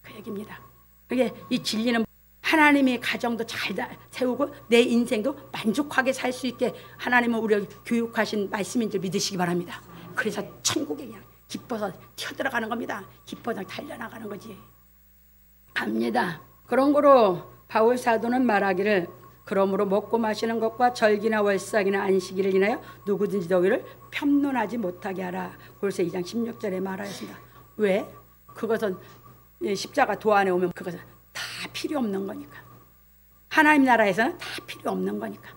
그 얘기입니다. 그게 이 진리는 하나님의 가정도 잘 세우고 내 인생도 만족하게 살 수 있게 하나님은 우리를 교육하신 말씀인 줄 믿으시기 바랍니다. 그래서 천국에 그냥 기뻐서 튀어들어가는 겁니다. 기뻐서 달려나가는 거지. 갑니다. 그런 거로 바울 사도는 말하기를 그러므로 먹고 마시는 것과 절기나 월삭이나 안식일을 인하여 누구든지 너희를 편론하지 못하게 하라. 골로새 2장 16절에 말하였습니다. 왜? 그것은 십자가 도안에 오면 그것은 다 필요 없는 거니까. 하나님 나라에서는 다 필요 없는 거니까.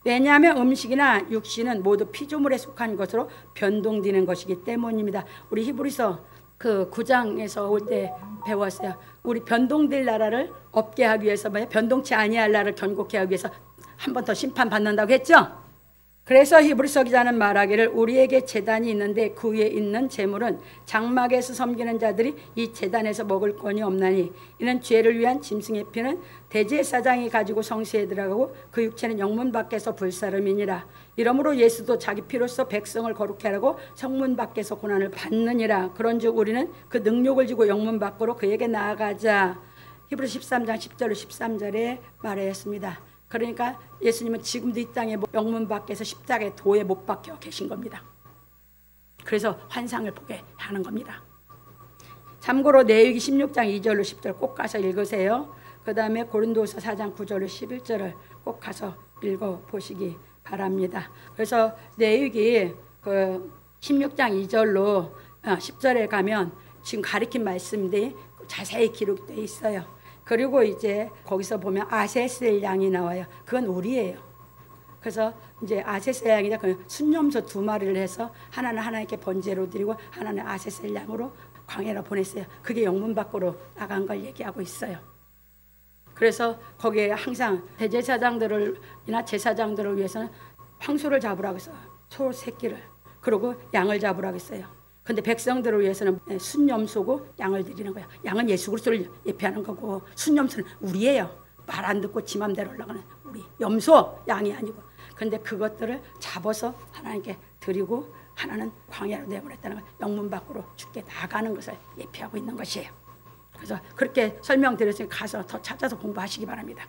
왜냐하면 음식이나 육신은 모두 피조물에 속한 것으로 변동되는 것이기 때문입니다. 우리 히브리서 그 9장에서 올 때 배웠어요. 우리 변동될 나라를 없게 하기 위해서 변동치 아니할 나라를 견고케 하기 위해서 한 번 더 심판받는다고 했죠. 그래서 히브리서 기자는 말하기를 우리에게 제단이 있는데 그 위에 있는 제물은 장막에서 섬기는 자들이 이 제단에서 먹을 권이 없나니 이는 죄를 위한 짐승의 피는 대제사장이 가지고 성소에 들어가고 그 육체는 영문 밖에서 불사름이니라. 이러므로 예수도 자기 피로써 백성을 거룩케 하라고 성문 밖에서 고난을 받느니라. 그런즉 우리는 그 능력을 지고 영문 밖으로 그에게 나아가자. 히브리서 13장 10절 13절에 말하였습니다. 그러니까 예수님은 지금도 이 땅에 영문 밖에서 십자가에 도에 못 박혀 계신 겁니다. 그래서 환상을 보게 하는 겁니다. 참고로 레위기 16장 2절로 10절 꼭 가서 읽으세요. 그 다음에 고린도서 4장 9절로 11절을 꼭 가서 읽어보시기 바랍니다. 그래서 레위기 그 16장 2절로 10절에 가면 지금 가르친 말씀들이 자세히 기록되어 있어요. 그리고 이제 거기서 보면 아세셀 양이 나와요. 그건 우리예요. 그래서 이제 아세셀 양이다. 순념소 2마리를 해서 하나는 하나님께 번제로 드리고 하나는 아세셀 양으로 광야로 보냈어요. 그게 영문 밖으로 나간 걸 얘기하고 있어요. 그래서 거기에 항상 대제사장들이나 제사장들을 위해서는 황소를 잡으라고 했어요. 소 새끼를. 그리고 양을 잡으라고 했어요. 근데 백성들을 위해서는 순염소고 양을 드리는 거예요. 양은 예수 그리스도를 예표하는 거고 순염소는 우리예요. 말 안 듣고 지 맘대로 올라가는 우리 염소, 양이 아니고. 근데 그것들을 잡아서 하나님께 드리고 하나는 광야로 내보냈다는 걸 영문 밖으로 죽게 나가는 것을 예표하고 있는 것이에요. 그래서 그렇게 설명드렸으니 가서 더 찾아서 공부하시기 바랍니다.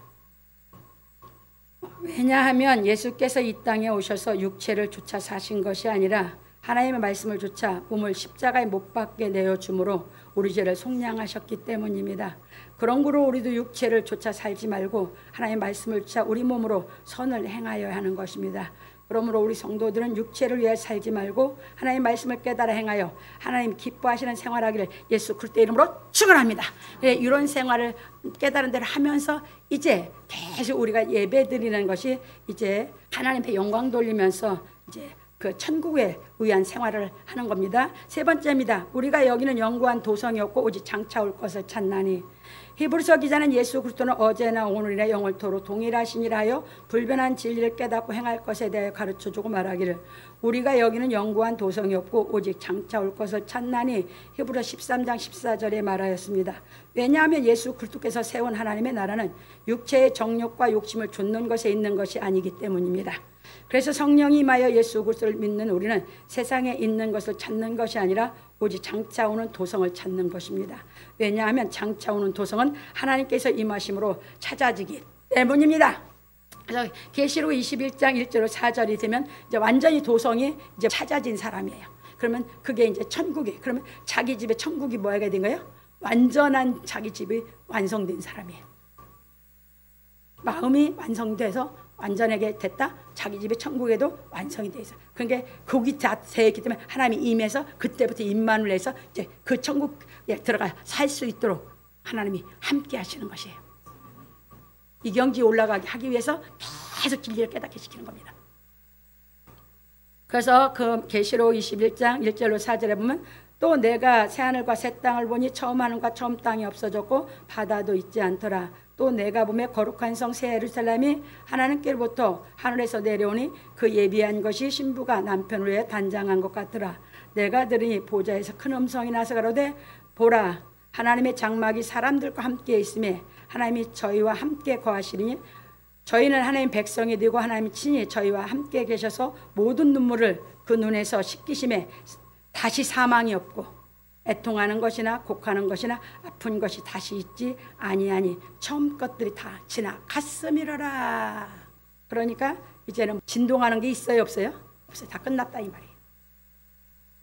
왜냐하면 예수께서 이 땅에 오셔서 육체를 조차 사신 것이 아니라 하나님의 말씀을 조차 몸을 십자가에 못 박게 내어주므로 우리 죄를 속량하셨기 때문입니다. 그런 거로 우리도 육체를 조차 살지 말고 하나님의 말씀을 조차 우리 몸으로 선을 행하여야 하는 것입니다. 그러므로 우리 성도들은 육체를 위해 살지 말고 하나님의 말씀을 깨달아 행하여 하나님 기뻐하시는 생활하기를 예수 그리스도의 이름으로 축원합니다. 이런 생활을 깨달은 대로 하면서 이제 계속 우리가 예배 드리는 것이 이제 하나님께 영광 돌리면서 이제 그 천국에 의한 생활을 하는 겁니다. 세 번째입니다. 우리가 여기는 영구한 도성이 없고 오직 장차 올 것을 찾나니. 히브리서 기자는 예수 그리스도는 어제나 오늘이나 영원토록 동일하시니라 하여 불변한 진리를 깨닫고 행할 것에 대해 가르쳐주고 말하기를 우리가 여기는 영구한 도성이 없고 오직 장차 올 것을 찾나니 히브리서 13장 14절에 말하였습니다. 왜냐하면 예수 그리스도께서 세운 하나님의 나라는 육체의 정욕과 욕심을 좇는 것에 있는 것이 아니기 때문입니다. 그래서 성령이 임하여 예수 그리스도를 믿는 우리는 세상에 있는 것을 찾는 것이 아니라 오직 장차 오는 도성을 찾는 것입니다. 왜냐하면 장차 오는 도성은 하나님께서 임하심으로 찾아지기 때문입니다. 그래서 계시록 21장 1절로 4절이 되면 이제 완전히 도성이 이제 찾아진 사람이에요. 그러면 그게 이제 천국이, 그러면 자기 집에 천국이 뭐가 된 거예요? 완전한 자기 집이 완성된 사람이에요. 마음이 완성돼서 완전하게 됐다. 자기 집의 천국에도 완성이 돼 있어. 그러니까 거기 다 되었기 때문에 하나님이 임해서 그때부터 임만을 해서 이제 그 천국에 들어가 살 수 있도록 하나님이 함께 하시는 것이에요. 이 경지에 올라가게 하기 위해서 계속 진리를 깨닫게 시키는 겁니다. 그래서 그 계시록 21장 1절로 4절에 보면 또 내가 새하늘과 새 땅을 보니 처음 하늘과 처음 땅이 없어졌고 바다도 있지 않더라. 또 내가 보매 거룩한 성 새 예루살렘이 하나님께로부터 하늘에서 내려오니 그 예비한 것이 신부가 남편을 위해 단장한 것 같더라. 내가 들으니 보좌에서 큰 음성이 나서 가로되 보라 하나님의 장막이 사람들과 함께 있음에 하나님이 저희와 함께 거하시리니 저희는 하나님 백성이 되고 하나님이 친히 저희와 함께 계셔서 모든 눈물을 그 눈에서 씻기심에 다시 사망이 없고 애통하는 것이나 곡하는 것이나 아픈 것이 다시 있지 아니하니 처음 것들이 다 지나갔음이로라. 그러니까 이제는 진동하는 게 있어요 없어요? 없어요. 다 끝났다 이 말이에요.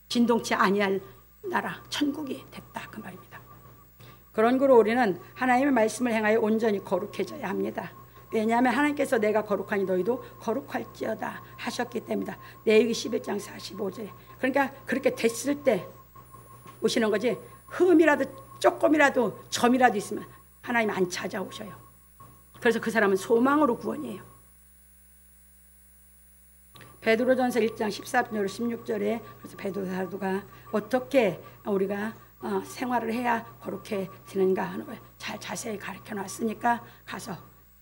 진동치 아니할 나라 천국이 됐다 그 말입니다. 그런 거로 우리는 하나님의 말씀을 행하여 온전히 거룩해져야 합니다. 왜냐하면 하나님께서 내가 거룩하니 너희도 거룩할지어다 하셨기 때문이다. 레위기 11장 45절에. 그러니까 그렇게 됐을 때 오시는 거지 흠이라도 조금이라도 점이라도 있으면 하나님 안 찾아오셔요. 그래서 그 사람은 소망으로 구원이에요. 베드로전서 1장 14절로 16절에 그래서 베드로 사도가 어떻게 우리가 생활을 해야 거룩해지는가 하는 걸 잘 자세히 가르쳐 놨으니까 가서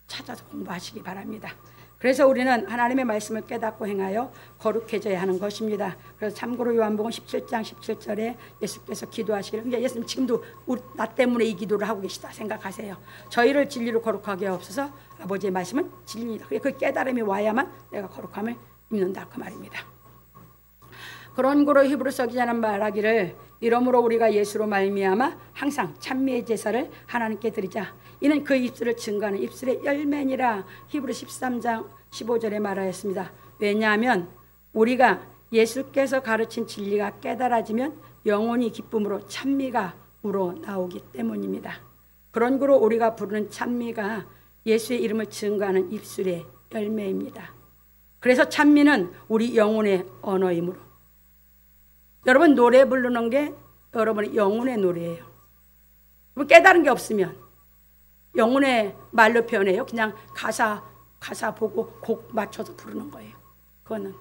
찾아서 공부하시기 바랍니다. 그래서 우리는 하나님의 말씀을 깨닫고 행하여 거룩해져야 하는 것입니다. 그래서 참고로 요한복음 17장 17절에 예수께서 기도하시기를 그러니까 예수님 지금도 나 때문에 이 기도를 하고 계시다 생각하세요. 저희를 진리로 거룩하게 하옵소서. 아버지의 말씀은 진리다. 그 깨달음이 와야만 내가 거룩함을 입는다 그 말입니다. 그런 거로 히브리서 기자는 말하기를 이러므로 우리가 예수로 말미암아 항상 찬미의 제사를 하나님께 드리자. 이는 그 입술을 증거하는 입술의 열매니라. 히브리 13장 15절에 말하였습니다. 왜냐하면 우리가 예수께서 가르친 진리가 깨달아지면 영원히 기쁨으로 찬미가 우러나오기 때문입니다. 그런 거로 우리가 부르는 찬미가 예수의 이름을 증거하는 입술의 열매입니다. 그래서 찬미는 우리 영혼의 언어이므로 여러분 노래 부르는 게 여러분의 영혼의 노래예요. 깨달은 게 없으면 영혼의 말로 표현해요. 그냥 가사 보고 곡 맞춰서 부르는 거예요. 그거는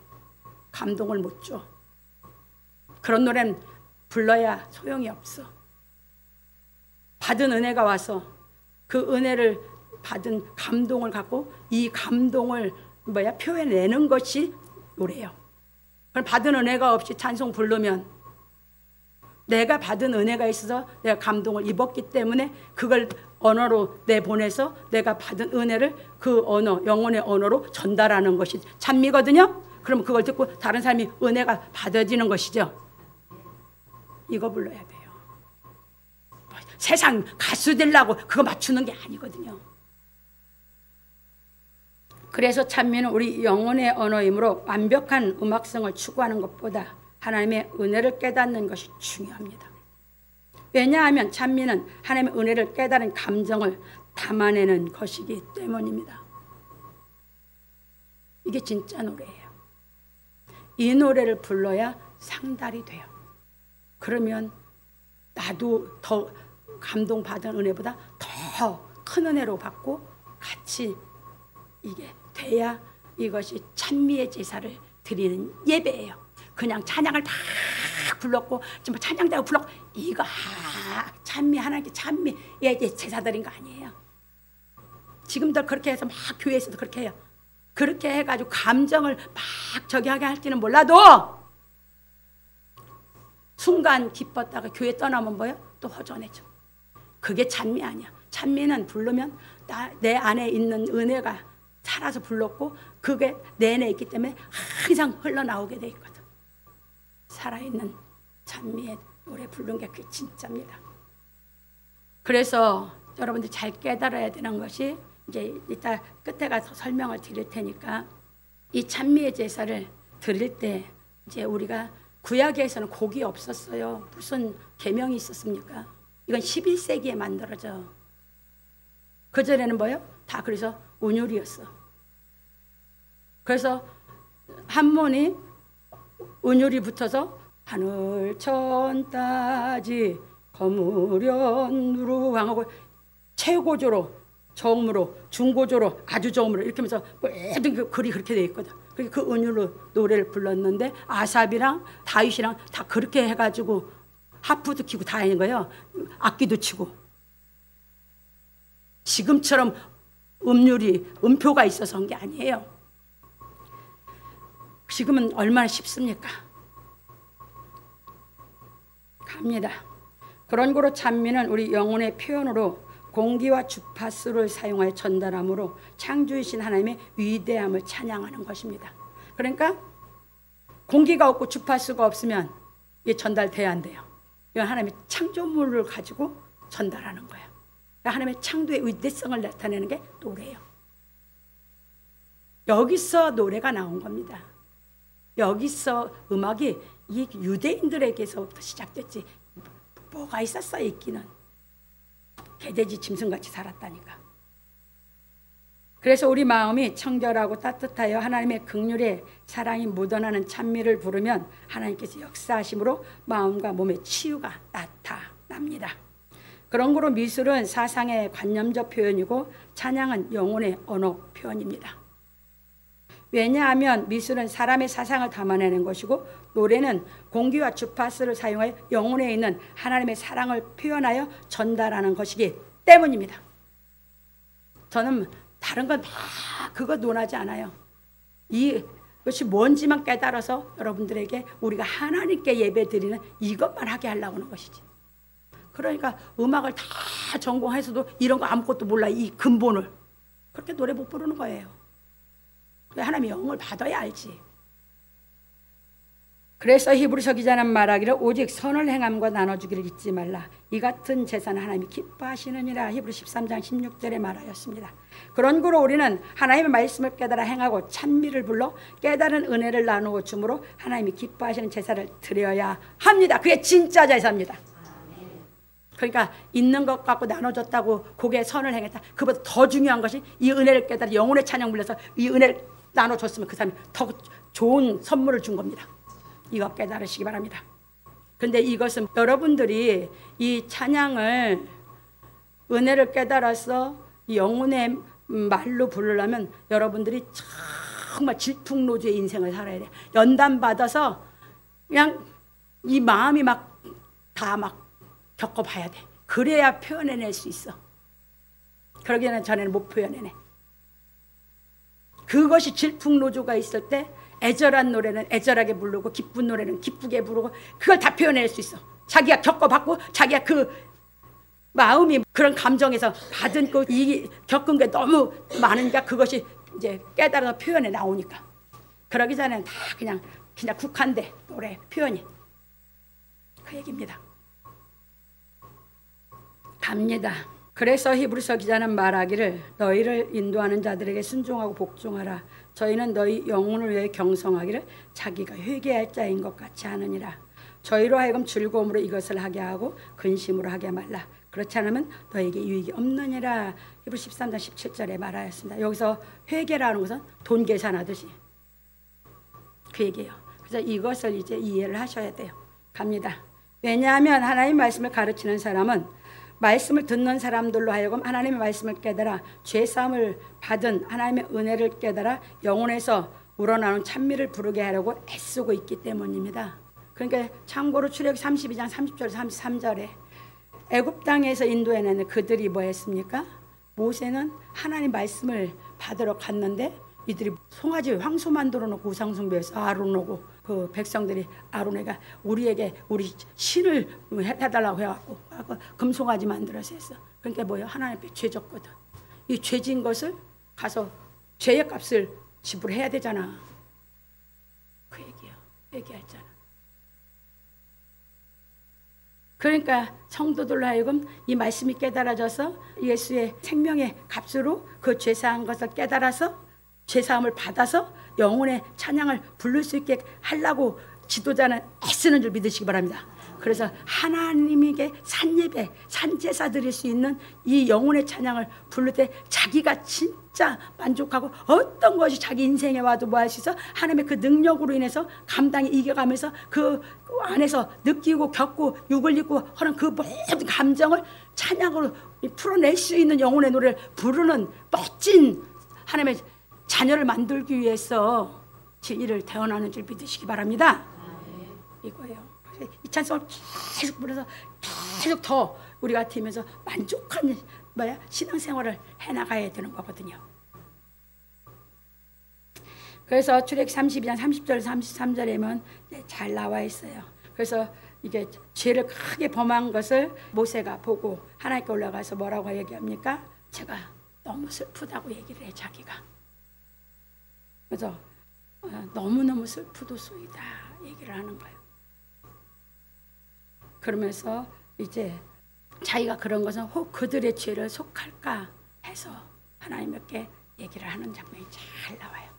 감동을 못 줘. 그런 노래는 불러야 소용이 없어. 받은 은혜가 와서 그 은혜를 받은 감동을 갖고 이 감동을 표현해내는 것이 노래예요. 받은 은혜가 없이 찬송 부르면 내가 받은 은혜가 있어서 내가 감동을 입었기 때문에 그걸 언어로 내보내서 내가 받은 은혜를 그 언어, 영혼의 언어로 전달하는 것이 찬미거든요. 그럼 그걸 듣고 다른 사람이 은혜가 받아지는 것이죠. 이거 불러야 돼요. 세상 가수 되려고 그거 맞추는 게 아니거든요. 그래서 찬미는 우리 영혼의 언어이므로 완벽한 음악성을 추구하는 것보다 하나님의 은혜를 깨닫는 것이 중요합니다. 왜냐하면 찬미는 하나님의 은혜를 깨달은 감정을 담아내는 것이기 때문입니다. 이게 진짜 노래예요. 이 노래를 불러야 상달이 돼요. 그러면 나도 더 감동받은 은혜보다 더 큰 은혜로 받고 같이 이게 돼야 이것이 찬미의 제사를 드리는 예배예요. 그냥 찬양을 다 불렀고 좀 찬양대로 불렀고 이거 찬미 하나님께 찬미의 제사 드린 거 아니에요. 지금도 그렇게 해서 막 교회에서도 그렇게 해요. 그렇게 해가지고 감정을 막 저기 하게 할지는 몰라도 순간 기뻤다가 교회 떠나면 뭐예요? 또 허전해져. 그게 찬미 아니야. 찬미는 부르면 내 안에 있는 은혜가 살아서 불렀고 그게 내 안에 있기 때문에 항상 흘러나오게 돼 있거든. 살아있는 찬미의 노래 부르는 게 그게 진짜입니다. 그래서 여러분들 잘 깨달아야 되는 것이 이제 이따 끝에 가서 설명을 드릴 테니까 이 찬미의 제사를 드릴 때 이제 우리가 구약에서는 곡이 없었어요. 무슨 계명이 있었습니까? 이건 11세기에 만들어져. 그전에는 뭐예요? 다 그래서 운율이었어. 그래서 한문이 운율이 붙어서 하늘 천 따지 거무련 누루왕하고 최고조로 저음으로 중고조로 아주 저음으로 이렇게 하면서 모든 그 글이 그렇게 되어 있거든. 그 운율로 노래를 불렀는데 아삽이랑 다윗이랑 다 그렇게 해가지고 하프도 키고 다 하는 거예요. 악기도 치고. 지금처럼 음표가 있어서 한 게 아니에요. 지금은 얼마나 쉽습니까? 갑니다. 그런 거로 찬미는 우리 영혼의 표현으로 공기와 주파수를 사용하여 전달함으로 창조이신 하나님의 위대함을 찬양하는 것입니다. 그러니까 공기가 없고 주파수가 없으면 이게 전달돼야 안 돼요. 이건 하나님의 창조물을 가지고 전달하는 거예요. 하나님의 창조의 위대성을 나타내는 게 노래예요. 여기서 노래가 나온 겁니다. 여기서 음악이 이 유대인들에게서부터 시작됐지. 뭐가 있었어 있기는. 개돼지 짐승같이 살았다니까. 그래서 우리 마음이 청결하고 따뜻하여 하나님의 긍휼의 사랑이 묻어나는 찬미를 부르면 하나님께서 역사하심으로 마음과 몸의 치유가 나타납니다. 그런 거로 미술은 사상의 관념적 표현이고 찬양은 영혼의 언어 표현입니다. 왜냐하면 미술은 사람의 사상을 담아내는 것이고 노래는 공기와 주파수를 사용하여 영혼에 있는 하나님의 사랑을 표현하여 전달하는 것이기 때문입니다. 저는 다른 건 다 그거 논하지 않아요. 이것이 뭔지만 깨달아서 여러분들에게 우리가 하나님께 예배드리는 이것만 하게 하려고 하는 것이지. 그러니까 음악을 다 전공해서도 이런 거 아무것도 몰라. 이 근본을. 그렇게 노래 못 부르는 거예요. 하나님의 영을 받아야 알지. 그래서 히브리서 기자는 말하기를 오직 선을 행함과 나눠주기를 잊지 말라. 이 같은 제사는 하나님이 기뻐하시느니라. 히브리 13장 16절에 말하였습니다. 그런 거로 우리는 하나님의 말씀을 깨달아 행하고 찬미를 불러 깨달은 은혜를 나누어 주므로 하나님이 기뻐하시는 제사를 드려야 합니다. 그게 진짜 제사입니다. 그러니까 있는 것 갖고 나눠줬다고 거기에 선을 행했다. 그보다 더 중요한 것이 이 은혜를 깨달아 영혼의 찬양 불러서 이 은혜를 나눠줬으면 그 사람이 더 좋은 선물을 준 겁니다. 이거 깨달으시기 바랍니다. 그런데 이것은 여러분들이 이 찬양을 은혜를 깨달아서 영혼의 말로 부르려면 여러분들이 정말 질풍노도의 인생을 살아야 돼. 연단 받아서 그냥 이 마음이 다 겪어봐야 돼. 그래야 표현해낼 수 있어. 그러기 전에는 못 표현해내. 그것이 질풍노조가 있을 때 애절한 노래는 애절하게 부르고 기쁜 노래는 기쁘게 부르고 그걸 다 표현해낼 수 있어. 자기가 겪어봤고 자기가 그 마음이 그런 감정에서 받은 겪은 게 너무 많으니까 그것이 이제 깨달아서 표현에 나오니까. 그러기 전에는 다 그냥 국한돼 노래 표현이. 그 얘기입니다. 갑니다. 그래서 히브리서 기자는 말하기를 너희를 인도하는 자들에게 순종하고 복종하라. 저희는 너희 영혼을 위해 경성하기를 자기가 회개할 자인 것 같이 하느니라. 저희로 하여금 즐거움으로 이것을 하게 하고 근심으로 하게 말라. 그렇지 않으면 너에게 유익이 없느니라. 히브리 13장 17절에 말하였습니다. 여기서 회개라는 것은 돈 계산하듯이 그 얘기예요. 그래서 그래서 이것을 이제 이해를 하셔야 돼요. 갑니다. 왜냐하면 하나님의 말씀을 가르치는 사람은 말씀을 듣는 사람들로 하여금 하나님의 말씀을 깨달아 죄사함을 받은 하나님의 은혜를 깨달아 영혼에서 우러나오는 찬미를 부르게 하려고 애쓰고 있기 때문입니다. 그러니까 참고로 출애굽기 32장 30절 33절에 애굽 땅에서 인도해내는 그들이 뭐 했습니까? 모세는 하나님 말씀을 받으러 갔는데 이들이 송아지 황소 만들어 놓고 우상숭배해서 아론 오고 그 백성들이 아론에게 우리에게 우리 신을 해달라고 해갖고 금송아지 만들어서 했어. 그러니까 뭐예요? 하나님 앞에 죄졌거든. 이 죄진 것을 가서 죄의 값을 지불해야 되잖아. 그 얘기야. 얘기했잖아. 그러니까 성도들로 하여금 이 말씀이 깨달아져서 예수의 생명의 값으로 그 죄사한 것을 깨달아서 죄사함을 받아서 영혼의 찬양을 부를 수 있게 하려고 지도자는 애쓰는 줄 믿으시기 바랍니다. 그래서 하나님에게 산예배, 산제사 드릴 수 있는 이 영혼의 찬양을 부를 때 자기가 진짜 만족하고 어떤 것이 자기 인생에 와도 뭐 할 수 있어? 하나님의 그 능력으로 인해서 감당이 이겨가면서 그 안에서 느끼고 겪고 육을 입고 하는 그 모든 감정을 찬양으로 풀어낼 수 있는 영혼의 노래를 부르는 멋진 하나님의 자녀를 만들기 위해서 진리를 태어나는 줄 믿으시기 바랍니다. 이거예요. 이 찬송을 계속 부르면서 계속 더 우리가 팀에서 만족한 신앙생활을 해나가야 되는 거거든요. 그래서 출애굽기 32장 30절 33절에는 잘 나와 있어요. 그래서 이게 죄를 크게 범한 것을 모세가 보고 하나님께 올라가서 뭐라고 얘기합니까? 제가 너무 슬프다고 얘기를 해. 자기가. 그래서 너무너무 슬프도소이다 얘기를 하는 거예요. 그러면서 이제 자기가 그런 것은 혹 그들의 죄를 속할까 해서 하나님께 얘기를 하는 장면이 잘 나와요.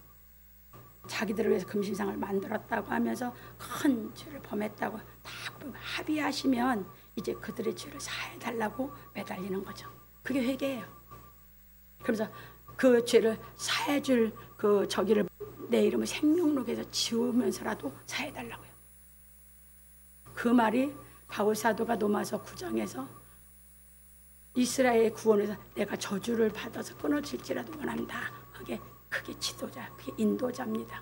자기들을 위해서 금신상을 만들었다고 하면서 큰 죄를 범했다고 다 합의하시면 이제 그들의 죄를 사해달라고 매달리는 거죠. 그게 회개예요. 그래서 그 죄를 사해줄 그 저기를 내 이름을 생명록에서 지우면서라도 사해달라고요. 그 말이 바울 사도가 로마서 9장에서 이스라엘의 구원에서 내가 저주를 받아서 끊어질지라도 원한다. 그게 지도자, 그게 인도자입니다.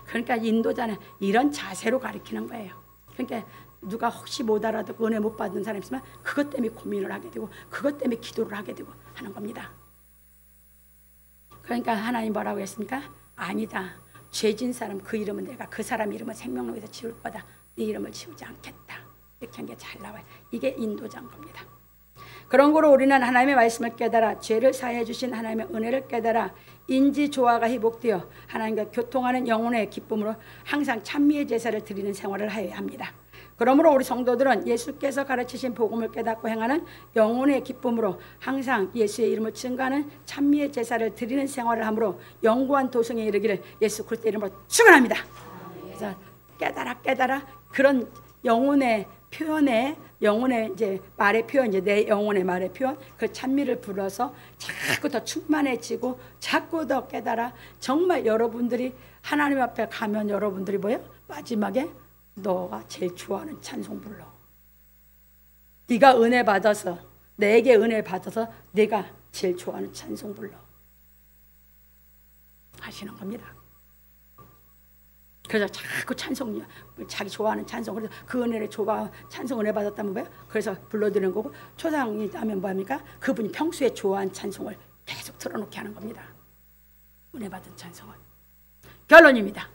그러니까 인도자는 이런 자세로 가르치는 거예요. 그러니까 누가 혹시 못 알아듣고 은혜 못 받은 사람 있으면 그것 때문에 고민을 하게 되고 그것 때문에 기도를 하게 되고 하는 겁니다. 그러니까 하나님 뭐라고 했습니까? 아니다. 죄진 사람 그 이름은 내가 그 사람 이름은 생명록에서 지울 거다. 네 이름을 지우지 않겠다. 이렇게 한 게 잘 나와요. 이게 인도자인 겁니다. 그런 거로 우리는 하나님의 말씀을 깨달아 죄를 사해 주신 하나님의 은혜를 깨달아 인지 조화가 회복되어 하나님과 교통하는 영혼의 기쁨으로 항상 찬미의 제사를 드리는 생활을 하여야 합니다. 그러므로 우리 성도들은 예수께서 가르치신 복음을 깨닫고 행하는 영혼의 기쁨으로 항상 예수의 이름을 증거하는 찬미의 제사를 드리는 생활을 함으로 영구한 도성에 이르기를 예수 그리스도 이름으로 축원합니다. 그래서 깨달아 그런 영혼의 표현에 영혼의 이제 말의 표현, 이제 내 영혼의 말의 표현, 그 찬미를 불어서 자꾸 더 충만해지고 자꾸 더 깨달아 정말 여러분들이 하나님 앞에 가면 여러분들이 뭐예요? 마지막에 너가 제일 좋아하는 찬송 불러. 네가 은혜 받아서 내게 은혜 받아서 네가 제일 좋아하는 찬송 불러 하시는 겁니다. 그래서 자꾸 찬송, 자기 좋아하는 찬송, 그래서 그 은혜를 찬송 은혜 받았다면 뭐예요? 그래서 불러드리는 거고, 초상이 하면 뭐합니까? 그분이 평소에 좋아하는 찬송을 계속 틀어놓게 하는 겁니다. 은혜 받은 찬송을. 결론입니다.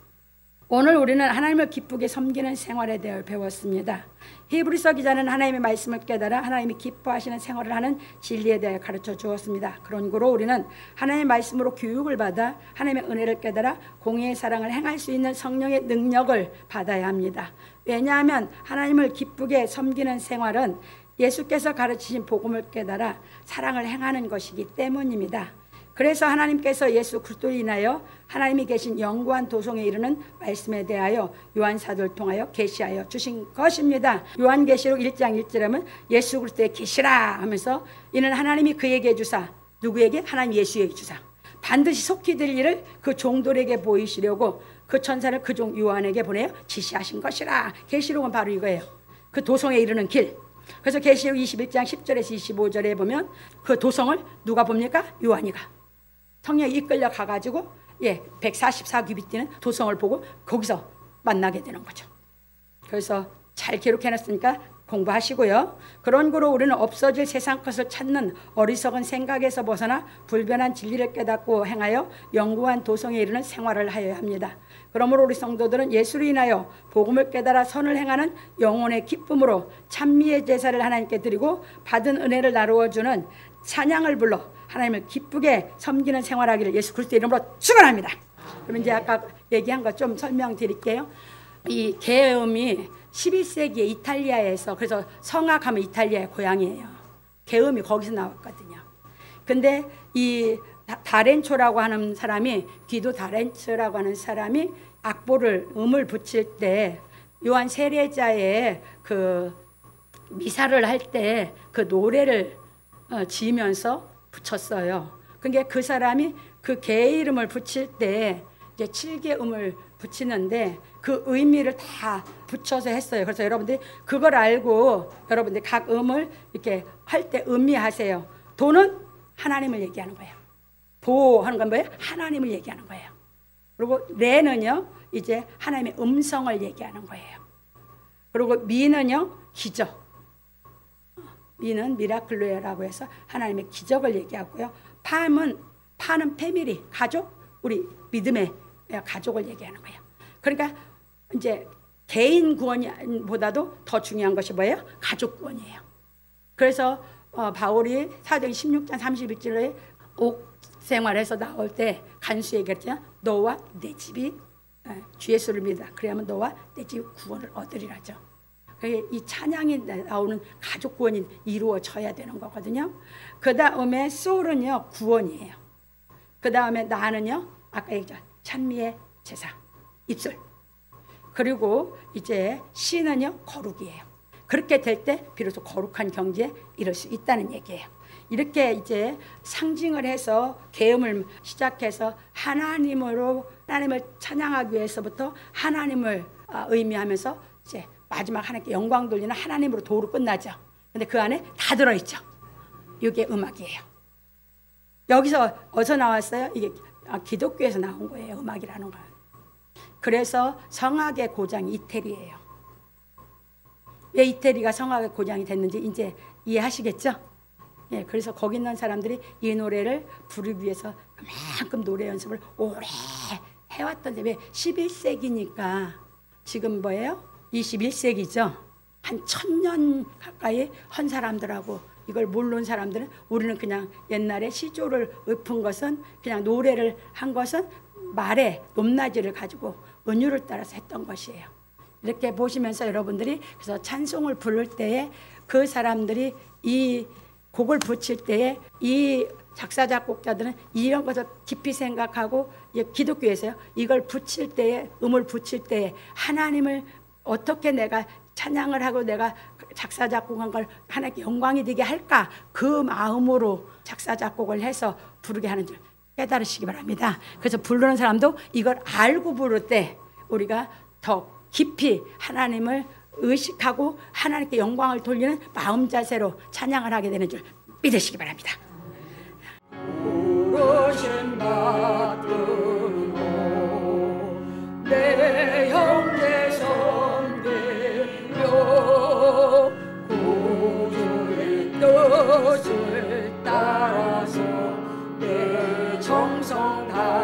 오늘 우리는 하나님을 기쁘게 섬기는 생활에 대해 배웠습니다. 히브리서 기자는 하나님의 말씀을 깨달아 하나님이 기뻐하시는 생활을 하는 진리에 대해 가르쳐 주었습니다. 그런 거로 우리는 하나님의 말씀으로 교육을 받아 하나님의 은혜를 깨달아 공의의 사랑을 행할 수 있는 성령의 능력을 받아야 합니다. 왜냐하면 하나님을 기쁘게 섬기는 생활은 예수께서 가르치신 복음을 깨달아 사랑을 행하는 것이기 때문입니다. 그래서 하나님께서 예수 그리스도로 인하여 하나님이 계신 영구한 도성에 이르는 말씀에 대하여 요한사도를 통하여 계시하여 주신 것입니다. 요한계시록 1장 1절에 하면 예수 그리스도의 계시라 하면서 이는 하나님이 그에게 주사, 누구에게? 하나님 예수에게 주사 반드시 속히 될 일을 그 종들에게 보이시려고 그 천사를 그 종 요한에게 보내어 지시하신 것이라. 계시록은 바로 이거예요. 그 도성에 이르는 길. 그래서 계시록 21장 10절에서 25절에 보면 그 도성을 누가 봅니까? 요한이 가. 성령이 이끌려 가가지고 144규빗 뛰는 도성을 보고 거기서 만나게 되는 거죠. 그래서 잘 기록해놨으니까 공부하시고요. 그런 거로 우리는 없어질 세상 것을 찾는 어리석은 생각에서 벗어나 불변한 진리를 깨닫고 행하여 영구한 도성에 이르는 생활을 하여야 합니다. 그러므로 우리 성도들은 예수로 인하여 복음을 깨달아 선을 행하는 영혼의 기쁨으로 찬미의 제사를 하나님께 드리고 받은 은혜를 나누어주는 찬양을 불러 하나님을 기쁘게 섬기는 생활하기를 예수 그리스도 이름으로 축원합니다. 그럼 이제 아까 얘기한 거 좀 설명드릴게요. 이 계음이 11세기에 이탈리아에서, 그래서 성악하면 이탈리아의 고향이에요. 계음이 거기서 나왔거든요. 근데 이 다렌초라고 하는 사람이, 기도 다렌츠라고 하는 사람이 악보를 음을 붙일 때 요한 세례자의 그 미사를 할 때 그 노래를 지으면서 붙였어요. 그러니까 그 사람이 그 개 이름을 붙일 때 이제 7개 음을 붙이는데 그 의미를 다 붙여서 했어요. 그래서 여러분들이 그걸 알고 여러분들이 각 음을 이렇게 할 때 음미하세요. 도는 하나님을 얘기하는 거예요. 도 하는 건 뭐예요? 하나님을 얘기하는 거예요. 그리고 레는요 이제 하나님의 음성을 얘기하는 거예요. 그리고 미는요 기적. 미는 미라클로라고 해서 하나님의 기적을 얘기하고요. 파는 패밀리, 가족, 우리 믿음의 가족을 얘기하는 거예요. 그러니까 이제 개인 구원보다도 더 중요한 것이 뭐예요? 가족 구원이에요. 그래서 바울이 사도행 16장 31절에 옥 생활에서 나올 때 간수에게 그랬잖아요. 너와 내 집이 주 예수를 믿으라. 그래야만 너와 내 집이 구원을 얻으리라죠. 이 찬양이 나오는 가족 구원이 이루어져야 되는 거거든요. 그 다음에 소울은요 구원이에요. 그 다음에 나는요 아까 얘기했죠. 찬미의 제사, 입술. 그리고 이제 시는요 거룩이에요. 그렇게 될 때 비로소 거룩한 경지에 이를 수 있다는 얘기예요. 이렇게 이제 상징을 해서 계음을 시작해서 하나님을 찬양하기 위해서부터 하나님을 의미하면서 이제 마지막 하나님께 영광 돌리는 하나님으로 도로 끝나죠. 근데 그 안에 다 들어있죠. 이게 음악이에요. 여기서 어디서 나왔어요? 이게 기독교에서 나온 거예요. 음악이라는 건. 그래서 성악의 고장이 이태리예요. 왜 이태리가 성악의 고장이 됐는지 이제 이해하시겠죠? 예, 그래서 거기 있는 사람들이 이 노래를 부르기 위해서 그만큼 노래 연습을 오래 해왔던데 왜 11세기니까 지금 뭐예요? 21세기죠. 한 1000년 가까이 한 사람들하고 이걸 모르는 사람들은 우리는 그냥 옛날에 시조를 읊은 것은 그냥 노래를 한 것은 말의 높낮이를 가지고 은유를 따라서 했던 것이에요. 이렇게 보시면서 여러분들이 그래서 찬송을 부를 때에 그 사람들이 이 곡을 붙일 때에 이 작사 작곡자들은 이런 것을 깊이 생각하고 기독교에서요 이걸 붙일 때에 음을 붙일 때에 하나님을 어떻게 내가 찬양을 하고 내가 작사 작곡한 걸 하나님께 영광이 되게 할까 그 마음으로 작사 작곡을 해서 부르게 하는 줄 깨달으시기 바랍니다. 그래서 부르는 사람도 이걸 알고 부를 때 우리가 더 깊이 하나님을 의식하고 하나님께 영광을 돌리는 마음 자세로 찬양을 하게 되는 줄 믿으시기 바랍니다. 부르신 받들고 내 형제 섬기며 구주의 뜻을 따라서 내 정성 다